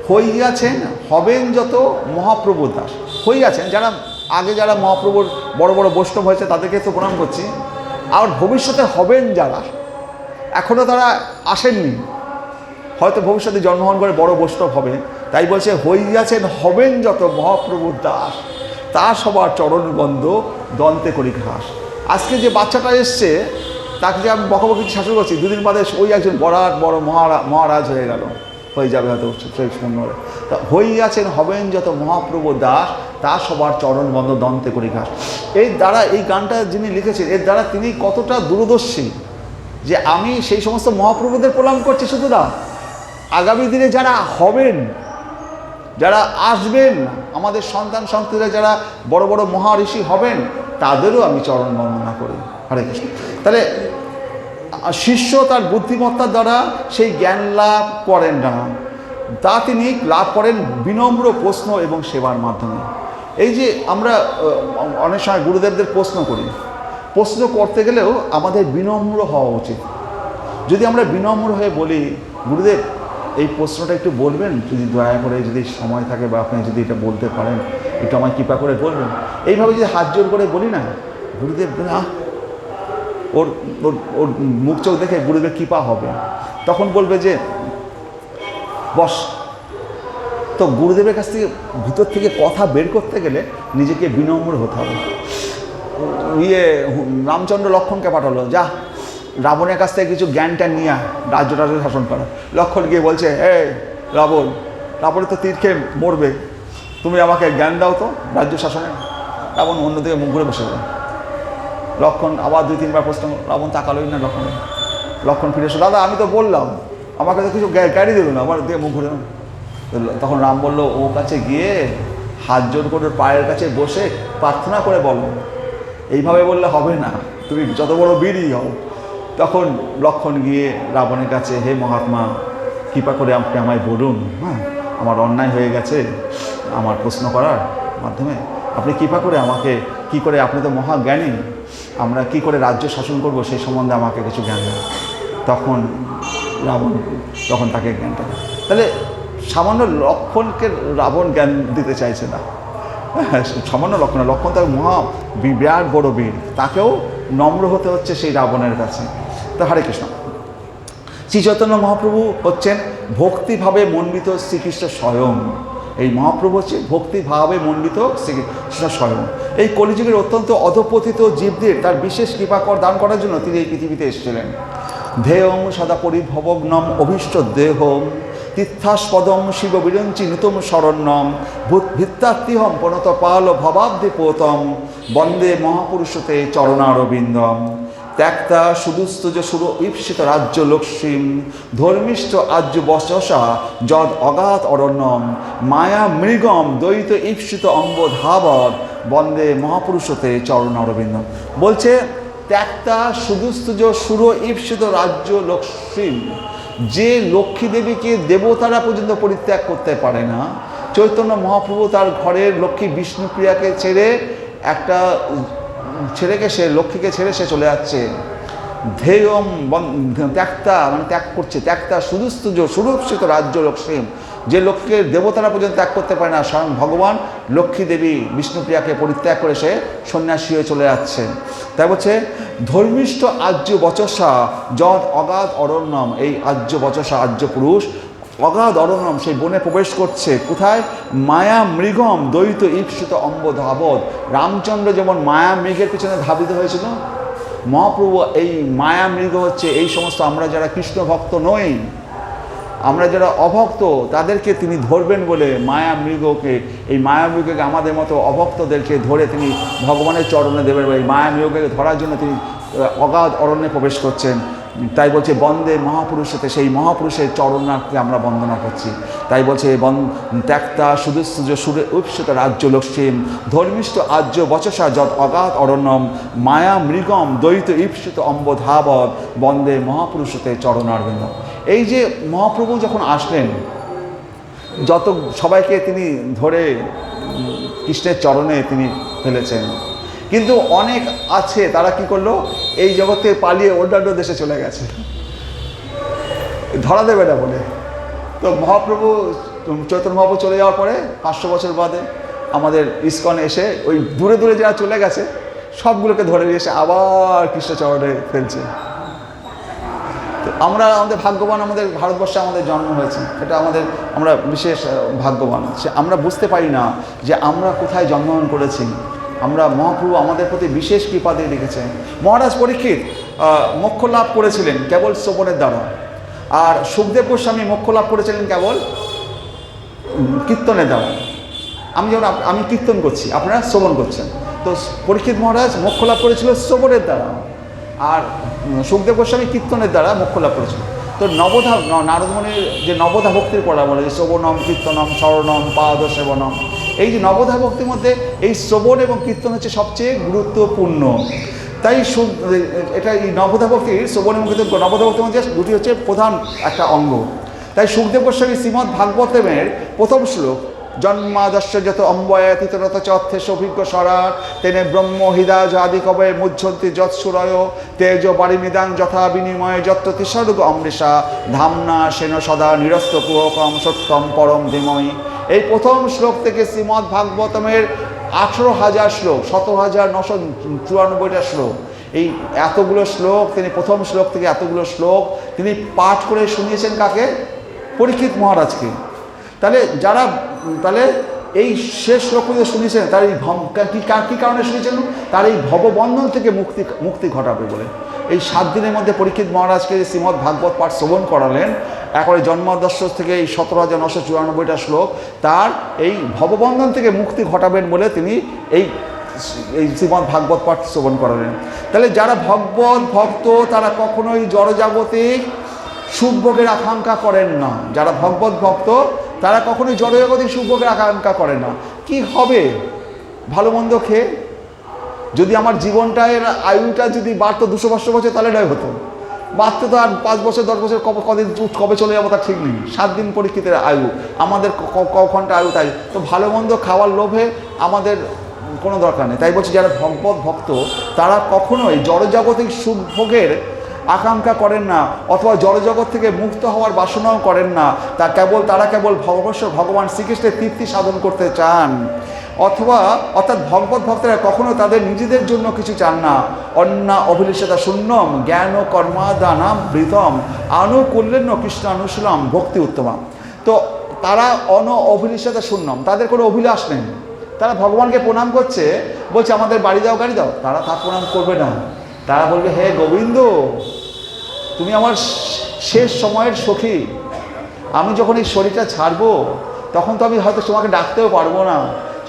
হইয়াছেন হবেন যত মহাপ্রভু দাস। হইয়াছেন যারা আগে, যারা মহাপ্রভুর বড় বড় বৈষ্ণব হয়েছে তাদেরকে তো প্রণাম করছি, আর ভবিষ্যতে হবেন যারা, এখনও তারা আসেননি, হয়তো ভবিষ্যতে জন্মগ্রহণ করে বড় বৈষ্ণব হবে, তাই বলছে হইয়াছেন হবেন যত মহাপ্রভু দাস, তা সবার চরণবন্ধ দন্তে করি ঘাস। আজকে যে বাচ্চাটা এসছে তাকে যে আমি বকাবকি শাসন করছি, 2 দিন বাদে ওই একজন বড় মহারাজ হয়ে গেল, হয়ে যাবে হয়তো সেই সুন্দর। তা হইয়াছেন হবেন যত মহাপ্রভু দাস, তা সবার চরণবন্ধ দন্তে করি ঘাস। এই দ্বারা, এই গানটা যিনি লিখেছেন, এর দ্বারা তিনি কতটা দূরদর্শী, যে আমি সেই সমস্ত মহাপ্রভুদের প্রণাম করছি শুধু না, আগামী দিনে যারা হবেন, যারা আসবেন, আমাদের সন্তান সন্ততিরা যারা বড় বড় মহাঋষি হবেন, তাদেরও আমি চরণ বন্দনা করি। হরে কৃষ্ণ। তাহলে শিষ্য তার বুদ্ধিমত্তার দ্বারা সেই জ্ঞান লাভ করেন না, তা তিনি লাভ করেন বিনম্র প্রশ্ন এবং সেবার মাধ্যমে। এই যে আমরা অনেক সময় গুরুদেবদের প্রশ্ন করি, প্রশ্ন করতে গেলেও আমাদের বিনম্র হওয়া উচিত। যদি আমরা বিনম্র হয়ে বলি, গুরুদেব এই প্রশ্নটা একটু বলবেন, যদি দয়া করে, যদি সময় থাকে বা আপনি যদি এটা বলতে পারেন, একটু আমায় কৃপা করে বলবেন, এইভাবে যদি হাত জোর করে বলি না, গুরুদেব না, ওর ওর ওর মুখ চোখ দেখে গুরুদেবের কৃপা হবে, তখন বলবে যে বস। তো গুরুদেবের কাছ থেকে ভিতর থেকে কথা বের করতে গেলে নিজেকে বিনম্র হতে হবে। রামচন্দ্র লক্ষ্মণকে পাঠালো, যা রাবণের কাছ থেকে কিছু জ্ঞানটা নিয়ে রাজ্যটা শাসন করা। লক্ষ্মণ গিয়ে বলছে, রাবণের তো তীর খেয়ে মরবে, তুমি আমাকে জ্ঞান দাও তো রাজ্য শাসনে। রাবণ অন্যদিকে মুখ ঘুরে বসে গেল। লক্ষ্মণ আবার 2-3 বার প্রশ্ন, রাবণ তাকালোই না। লক্ষ্মণ ফিরে এসে, দাদা আমি তো বললাম, আমাকে তো কিছু গাড়ি দিল না, আমার দিয়ে মুখ ঘুরে। তখন রাম বলল, ও কাছে গিয়ে হাত জোর করে পায়ের কাছে বসে প্রার্থনা করে বলো, এইভাবে বললে হবে না, তুমি যত বড় বীরই হও। তখন লক্ষ্মণ গিয়ে রাবণের কাছে, হে মহাত্মা, কৃপা করে আপনি আমায় বলুন, হ্যাঁ আমার অন্যায় হয়ে গেছে আমার প্রশ্ন করার মাধ্যমে, আপনি কৃপা করে আমাকে, কি করে, আপনি তো মহাজ্ঞানী, আমরা কি করে রাজ্য শাসন করব সেই সম্বন্ধে আমাকে কিছু জ্ঞান দেন। তখন রাবণ তাকে জ্ঞানটা দেয়। তাহলে সামান্য লক্ষ্মণকে রাবণ জ্ঞান দিতে চাইছে না, সামান্য লক্ষ্মণ তার বিরাট বড় বীর, তাকেও নম্র হতে হচ্ছে সেই রাবণের কাছে। তো হরে কৃষ্ণ। শ্রী চৈতন্য মহাপ্রভু হচ্ছেন ভক্তিভাবে মণ্ডিত শ্রীকৃষ্ণ স্বয়ং। এই মহাপ্রভু হচ্ছে ভক্তিভাবে মণ্ডিত শ্রীকৃষ্ণ স্বয়ং। এই কলিযুগের অত্যন্ত অধপতিত জীবদের তার বিশেষ কৃপাকর দান করার জন্য তিনি এই পৃথিবীতে এসেছিলেন। ধেয়ং সদা পরিভবগ্নম অভীষ্ট দেহম তীর্থাস্পদম শিব বিরঞ্চি নূতম শরণ্যম ভিত্তাত্তিহম প্রণত পাল ভবাব্দিপোতম বন্দে মহাপুরুষতে চরণারবিন্দম ত্যাক্তা সুদুস্তুজ সুর ঈপ্সিত রাজ্য লক্ষ্মীম ধর্মিষ্ঠ আজ্য বচসা যদ অগাধ অরণ্যম মায়া মৃগম দ্বৈত ঈপ্সিত অম্বধাবৎ বন্দে মহাপুরুষতে চরণারবিন্দম। বলছে ত্যাক্তা সুদুস্তুজ সুর ঈপ্সিত রাজ্য লক্ষ্মীম, যে লক্ষ্মী দেবীকে দেবতারা পর্যন্ত পরিত্যাগ করতে পারে না, চৈতন্য মহাপ্রভু তার ঘরের লক্ষ্মী বিষ্ণুপ্রিয়াকে ছেড়ে একটা ছেলেকে, সে লক্ষ্মীকে ছেড়ে সে চলে যাচ্ছে। ধেয়ম ত্যাক্তা মানে ত্যাগ করছে, ত্যাক্তা সুদুস্তুজ সুরক্ষিত রাজ্য লক্ষ্মী, যে লক্ষ্মীকে দেবতারা পর্যন্ত ত্যাগ করতে পারে না, স্বয়ং ভগবান লক্ষ্মী দেবী বিষ্ণুপ্রিয়াকে পরিত্যাগ করে সে সন্ন্যাসী হয়ে চলে যাচ্ছে। তাই বলছে ধর্মিষ্ঠ আর্য বচসা যদ অগাধ অরণ্যম, এই আর্য বচসা আর্য পুরুষ অগাধ অরণ্যম সেই বনে প্রবেশ করছে। কোথায়? মায়া মৃগম দ্বৈত ঈপ্সিত অম্ব ধাবত। রামচন্দ্র যেমন মায়া মৃগের পিছনে ধাবিত হয়েছিল, মহাপ্রভু এই মায়া মৃগ হচ্ছে এই সমস্ত আমরা যারা কৃষ্ণ ভক্ত নই, আমরা যারা অভক্ত তাদেরকে তিনি ধরবেন বলে মায়া মৃগকে, এই মায়া মৃগকে আমাদের মতো অভক্তদেরকে ধরে তিনি ভগবানের চরণে দেবেন। এই মায়া মৃগকে ধরার জন্য তিনি অগাধ অরণ্যে প্রবেশ করছেন। তাই বলছে বন্দে মহাপুরুষতে, সেই মহাপুরুষের চরণাকে আমরা বন্দনা করছি। তাই বলছে ত্যাক্তা সুদুসুজ সুরে উৎসিত রাজ্য লক্ষ্মীম ধর্মিষ্ঠ আর্য বচসা যৎ অগাধ অরণ্যম মায়া মৃগম দ্বৈত ঈপ্সিত অম্ব ধাবৎ বন্দে মহাপুরুষতে চরণারবিন্দ। এই যে মহাপ্রভু যখন আসলেন, যত সবাইকে তিনি ধরে কৃষ্ণের চরণে তিনি ফেলেছেন, কিন্তু অনেক আছে তারা কি করলো, এই জগতে পালিয়ে অন্যান্য দেশে চলে গেছে, ধরা দেবে না বলে। তো মহাপ্রভু চৈতন্য মহাপ্রভু চলে যাওয়ার পরে 500 বছর বাদে আমাদের ইস্কন এসে ওই দূরে দূরে যারা চলে গেছে সবগুলোকে ধরে নিয়ে এসে আবার কৃষ্ণচরণে ফেলছে। তো আমরা আমাদের ভাগ্যবান, আমাদের ভারতবর্ষে আমাদের জন্ম হয়েছে, এটা আমরা বিশেষ ভাগ্যবান। আমরা বুঝতে পারি না যে আমরা কোথায় জন্মগ্রহণ করেছি। আমরা মহাপ্রভু আমাদের প্রতি বিশেষ কৃপা দিয়ে রেখেছেন। মহারাজ পরীক্ষিত মোক্ষ লাভ করেছিলেন কেবল শ্রবণের দ্বারা, আর সুখদেব গোস্বামী মোক্ষ লাভ করেছিলেন কেবল কীর্তনের দ্বারা। আমি কীর্তন করছি, আপনারা শ্রবণ করছেন। তো পরীক্ষিত মহারাজ মোক্ষ লাভ করেছিল শ্রবণের দ্বারা, আর সুখদেব গোস্বামী কীর্তনের দ্বারা মোক্ষ লাভ করেছিল। তো নবধা নারদমণির যে নবধা ভক্তির পড়া বলে যে শ্রবণম কীর্তনম শরণম পাদ সেবনম, এই যে নবধা ভক্তির মধ্যে এই শ্রবণ এবং কীর্তন হচ্ছে সবচেয়ে গুরুত্বপূর্ণ। তাই এটা এই নবধা ভক্তির শ্রবণ এবং কীর্তন, নবধা ভক্তির মধ্যে দুটি হচ্ছে প্রধান একটা অঙ্গ। তাই সুখদেব গোস্বামী শ্রীমদ্ ভাগবতের প্রথম শ্লোক জন্মাদস্য যত অম্বয়াতীতরত চর্থেশ অভিজ্ঞ সরার তেনে ব্রহ্ম হৃদয় আদি কবে মুজ্জন্তি যৎসুরয় তেজ বারিমিদাং যথা বিনিময় যত্র তিসর্গ অমৃষা ধামনা সেন সদা নিরস্ত কুহকম সত্যম পরম ধীময়ী। এই প্রথম শ্লোক থেকে শ্রীমদ্ ভাগবতমের 18,000 শ্লোক, 17,994টা শ্লোক, এই এতগুলো শ্লোক তিনি প্রথম শ্লোক থেকে এতগুলো শ্লোক তিনি পাঠ করে শুনিয়েছেন কাকে? পরীক্ষিত মহারাজকে। তাহলে এই শেষ শ্লোকগুলো শুনিয়েছেন তার এই কী কারণে শুনিয়েছেন? তার এই ভববন্ধন থেকে মুক্তি ঘটাবে বলে। এই 7 দিনের মধ্যে পরীক্ষিত মহারাজকে শ্রীমদ্ ভাগবত পাঠ শ্রবণ করালেন, একবারে জন্মাদর্শ থেকে এই 17,994টা শ্লোক তার এই ভববন্ধন থেকে মুক্তি ঘটাবেন বলে তিনি এই শ্রীমদ্ ভাগবত পাঠ শ্রবণ করালেন। তাহলে যারা ভক্ত তারা কখনোই জড়জাগতিক সুখভোগের আকাঙ্ক্ষা করেন না। যারা ভক্ত তারা কখনোই জড়জাগতিক সুখভোগের আকাঙ্ক্ষা করে না। কি হবে ভালো মন্দ খেয়ে? যদি আমার জীবনটার আয়ুটা যদি বাড়তো 200-500 বছর তাহলে নয় হতো, বাড়তে তো আর 5 বছর 10 বছর কবে চলে যাবো তার ঠিক নেই। 7 দিন পরীক্ষিতের আয়ু, আমাদের ক ঘন্টা আয়ু, তাই তো ভালো মন্দ খাওয়ার লোভে আমাদের কোনো দরকার নেই। তাই বলছি যারা ভক্ত তারা কখনোই জড়জাগতিক সুখভোগের আকাঙ্ক্ষা করেন না, অথবা জড়জগৎ থেকে মুক্ত হওয়ার বাসনাও করেন না। তারা কেবল ভগবান শ্রীকৃষ্ণের তৃপ্তি সাধন করতে চান, অর্থাৎ ভক্তরা কখনো তাদের নিজেদের জন্য কিছু চান না। অন্না অভিলিষতা শূন্যম জ্ঞান ও কর্মাদানাম বৃতম আনুকূল্যেন কৃষ্ণ অনুশীলম ভক্তি উত্তমা। তো তারা অভিলিষতা শূন্যম, তাদের কোনো অভিলাষ নেই। তারা ভগবানকে প্রণাম করছে, বলছে আমাদের বাড়ি দাও গাড়ি দাও, তারা তার প্রণাম করবে না। তারা বলবে হে গোবিন্দ, তুমি আমার শেষ সময়ের সখী, আমি যখন এই শরীরটা ছাড়বো তখন তো আমি হয়তো তোমাকে ডাকতেও পারবো না,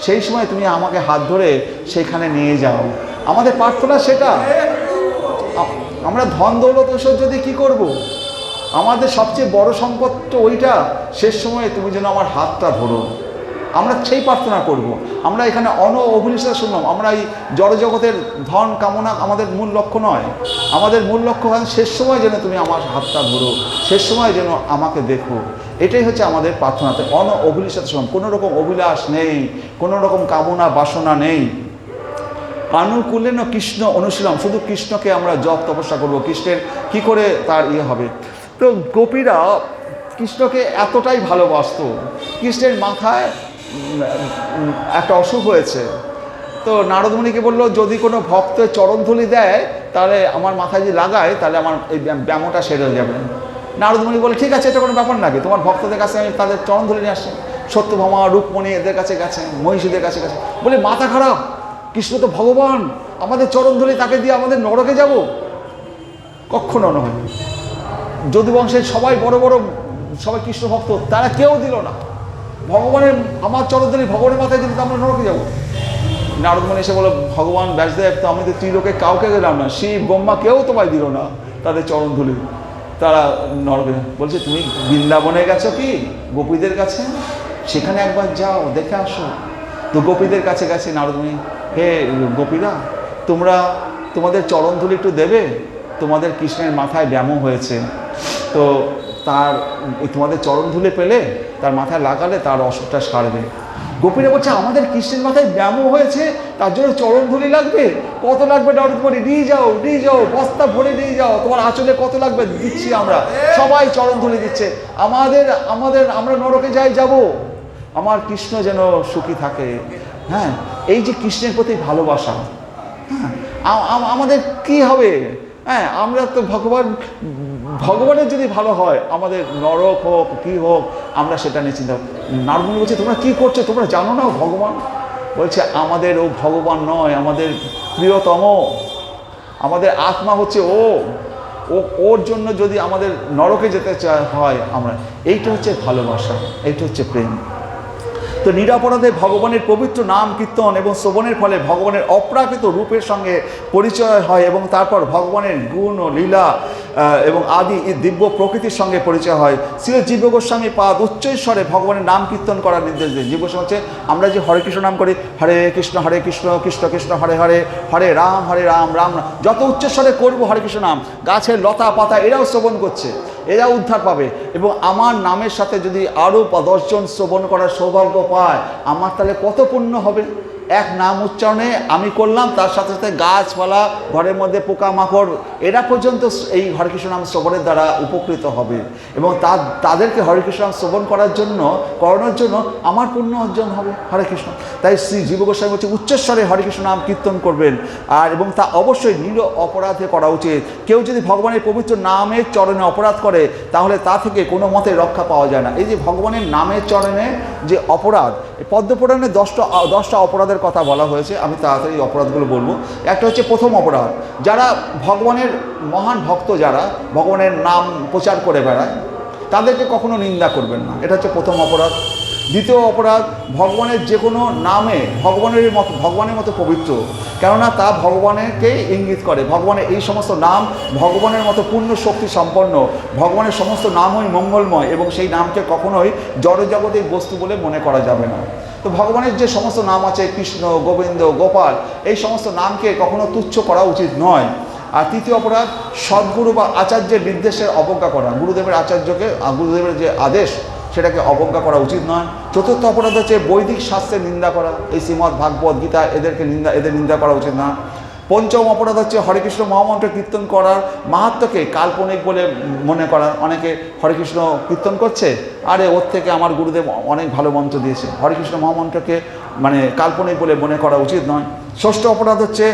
সেই সময় তুমি আমাকে হাত ধরে সেখানে নিয়ে যাও। আমাদের প্রার্থনা সেটা। আমরা ধন দৌলত ঐশ্বর্য দিয়ে কী করবো? আমাদের সবচেয়ে বড় সম্পদ তো ওইটা, শেষ সময়ে তুমি যেন আমার হাতটা ধরো, আমরা সেই প্রার্থনা করব। আমরা এখানে অভিলিষতা শুনলাম, আমরা এই জড়জগতের ধন কামনা আমাদের মূল লক্ষ্য নয়। আমাদের মূল লক্ষ্য হয় শেষ সময় যেন তুমি আমার হাতটা ধরো, শেষ সময় যেন আমাকে দেখো। এটাই হচ্ছে আমাদের প্রার্থনাতে অভিলিষতা শুনলাম। কোনো রকম অভিলাষ নেই, কোনো রকম কামনা বাসনা নেই। আনুকূল্যেন কৃষ্ণ অনুশীলন, শুধু কৃষ্ণকে আমরা জপ তপস্যা করবো। কৃষ্ণের কি করে তার হবে? তো গোপীরা কৃষ্ণকে এতটাই ভালোবাসত। কৃষ্ণের মাথায় একটা অসুখ হয়েছে, তো নারদমুনিকে বলল যদি কোনো ভক্তের চরণধুলি দেয় তাহলে আমার মাথায় যদি লাগায় তাহলে আমার এই ব্যামোটা সেরে যাবে। নারদমুনি বলে ঠিক আছে, এটা কোনো ব্যাপার নাকি, তোমার ভক্তদের কাছে আমি তাদের চরণধুলি নিয়ে আসি। সত্যভামা, রুক্মণী এদের কাছে গেছে, মহিষীদের কাছে গেছে, বলে মাথা খারাপ, কৃষ্ণ তো ভগবান, আমাদের চরণধুলি তাকে দিয়ে আমাদের নরকে যাব? কখনো নয়। যদুবংশের সবাই বড় বড় সবাই কৃষ্ণ ভক্ত, তারা কেউ দিল না। ভগবানের আমার চরণধুলি ভগবানের মাথায় দিলে তো আমরা নরকে যাবো। নারদমুনি এসে বলো ভগবান ব্যাসদেব, তো আমি তো ত্রিলোকে কাউকে দিলাম না, শিব ব্রহ্মা কেউ তোমায় দিল না তাদের চরণধুলি, তারা নরকে। বলছে তুমি বৃন্দাবনে গেছো কি গোপীদের কাছে, সেখানে একবার যাও দেখে আসো। তো গোপীদের কাছে গেছে নারদমুনি, হে গোপীরা, তোমরা তোমাদের চরণধুলি একটু দেবে, তোমাদের কৃষ্ণের মাথায় ব্যামো হয়েছে, তো তার তোমাদের চরণধুলি পেলে তার মাথায় লাগালে তার অসুখটা সারবে। গোপীরা বলছে আমাদের কৃষ্ণের মাথায় ব্যামো হয়েছে, তার জন্য চরণধুলি লাগবে? কত লাগবে নারদমুনি? নিয়ে যাও, বস্তা ভরে নিয়ে যাও, তোমার আঁচলে কত লাগবে দিচ্ছি আমরা। সবাই চরণধুলি দিচ্ছে। আমরা নরকে যাব, আমার কৃষ্ণ যেন সুখী থাকে। হ্যাঁ, এই যে কৃষ্ণের প্রতি ভালোবাসা, হ্যাঁ, আমাদের কি হবে? হ্যাঁ, আমরা তো ভগবানের যদি ভালো হয়, আমাদের নরক হোক কি হোক আমরা সেটা নিয়ে চিন্তা। নারদমুনি বলছে তোমরা কি করছো, তোমরা জানো না ভগবান? বলছে আমাদের ও ভগবান নয়, আমাদের প্রিয়তম, আমাদের আত্মা হচ্ছে ওর জন্য যদি আমাদের নরকে যেতে হয় আমরা, এইটা হচ্ছে ভালোবাসা, এইটা হচ্ছে প্রেম। তো নিরাপরাধে ভগবানের পবিত্র নাম কীর্তন এবং শ্রবণের ফলে ভগবানের অপ্রাকৃত রূপের সঙ্গে পরিচয় হয় এবং তারপর ভগবানের গুণ ও লীলা এবং আদি দিব্য প্রকৃতির সঙ্গে পরিচয় হয়। শ্রী জীব গোস্বামী পাদ উচ্চৈস্বরে ভগবানের নাম কীর্তন করার নির্দেশ দেন। জীব গোস্বামী হচ্ছে আমরা যে হরে কৃষ্ণ নাম করি, হরে কৃষ্ণ কৃষ্ণ কৃষ্ণ হরে হরে, হরে রাম রাম রাম, যত উচ্চস্বরে করবো হরে কৃষ্ণ নাম, গাছের লতা পাতা এরাও শ্রবণ করছে, এরা উদ্ধার পাবে। এবং আমার নামের সাথে যদি আরও 10 জন শ্রবণ করার সৌভাগ্য পায়, আমার তাহলে কত পুণ্য হবে। এক নাম উচ্চারণে আমি করলাম, তার সাথে সাথে গাছপালা, ঘরের মধ্যে পোকামাকড়, এরা পর্যন্ত এই হরেকৃষ্ণ নাম শ্রবণের দ্বারা উপকৃত হবে এবং তাদেরকে হরেকৃষ্ণ নাম শ্রবণ করানোর জন্য আমার পুণ্য অর্জন হবে। হরে কৃষ্ণ। তাই শ্রী জীব গোস্বামী বলছে উচ্চস্বরে হরেকৃষ্ণ নাম কীর্তন করবেন, আর এবং তা অবশ্যই নির অপরাধে করা উচিত। কেউ যদি ভগবানের পবিত্র নামের চরণে অপরাধ করে তাহলে তা থেকে কোনো মতে রক্ষা পাওয়া যায় না। এই যে ভগবানের নামের চরণে যে অপরাধ, পদ্মপুরাণে 10টা অপরাধের কথা বলা হয়েছে, আমি তাড়াতাড়ি অপরাধগুলো বলবো। একটা হচ্ছে প্রথম অপরাধ, যারা ভগবানের মহান ভক্ত, যারা ভগবানের নাম প্রচার করে বেড়ায় তাদেরকে কখনো নিন্দা করবেন না, এটা হচ্ছে প্রথম অপরাধ। দ্বিতীয় অপরাধ, ভগবানের যে কোনো নামে ভগবানের মতো পবিত্র, কেননা তা ভগবানকে ইঙ্গিত করে। ভগবানের এই সমস্ত নাম ভগবানের মতো পূর্ণ শক্তি সম্পন্ন, ভগবানের সমস্ত নামই মঙ্গলময় এবং সেই নামকে কখনোই জড়জগতের বস্তু বলে মনে করা যাবে না। তো ভগবানের যে সমস্ত নাম আছে, কৃষ্ণ, গোবিন্দ, গোপাল, এই সমস্ত নামকে কখনো তুচ্ছ করা উচিত নয়। আর তৃতীয় অপরাধ, সদ্গুরু বা আচার্যের নির্দেশের অবজ্ঞা করা, গুরুদেবের যে আদেশ সেটাকে অবজ্ঞা করা উচিত নয়। চতুর্থ অপরাধ হচ্ছে বৈদিক শাস্ত্রের নিন্দা করা, এই শ্রীমদ্ ভাগবত গীতা এদের নিন্দা করা উচিত না। পঞ্চম অপরাধ হচ্ছে হরেকৃষ্ণ মহামন্ত্র কীর্তন করার মাহাত্ম্যকে কাল্পনিক বলে মনে করা। অনেকে হরেকৃষ্ণ কীর্তন করছে, আরে ওর থেকে আমার গুরুদেব অনেক ভালো মন্ত্র দিয়েছে, হরেকৃষ্ণ মহামন্ত্রকে কাল্পনিক বলে মনে করা উচিত নয়। ষষ্ঠ অপরাধ হচ্ছে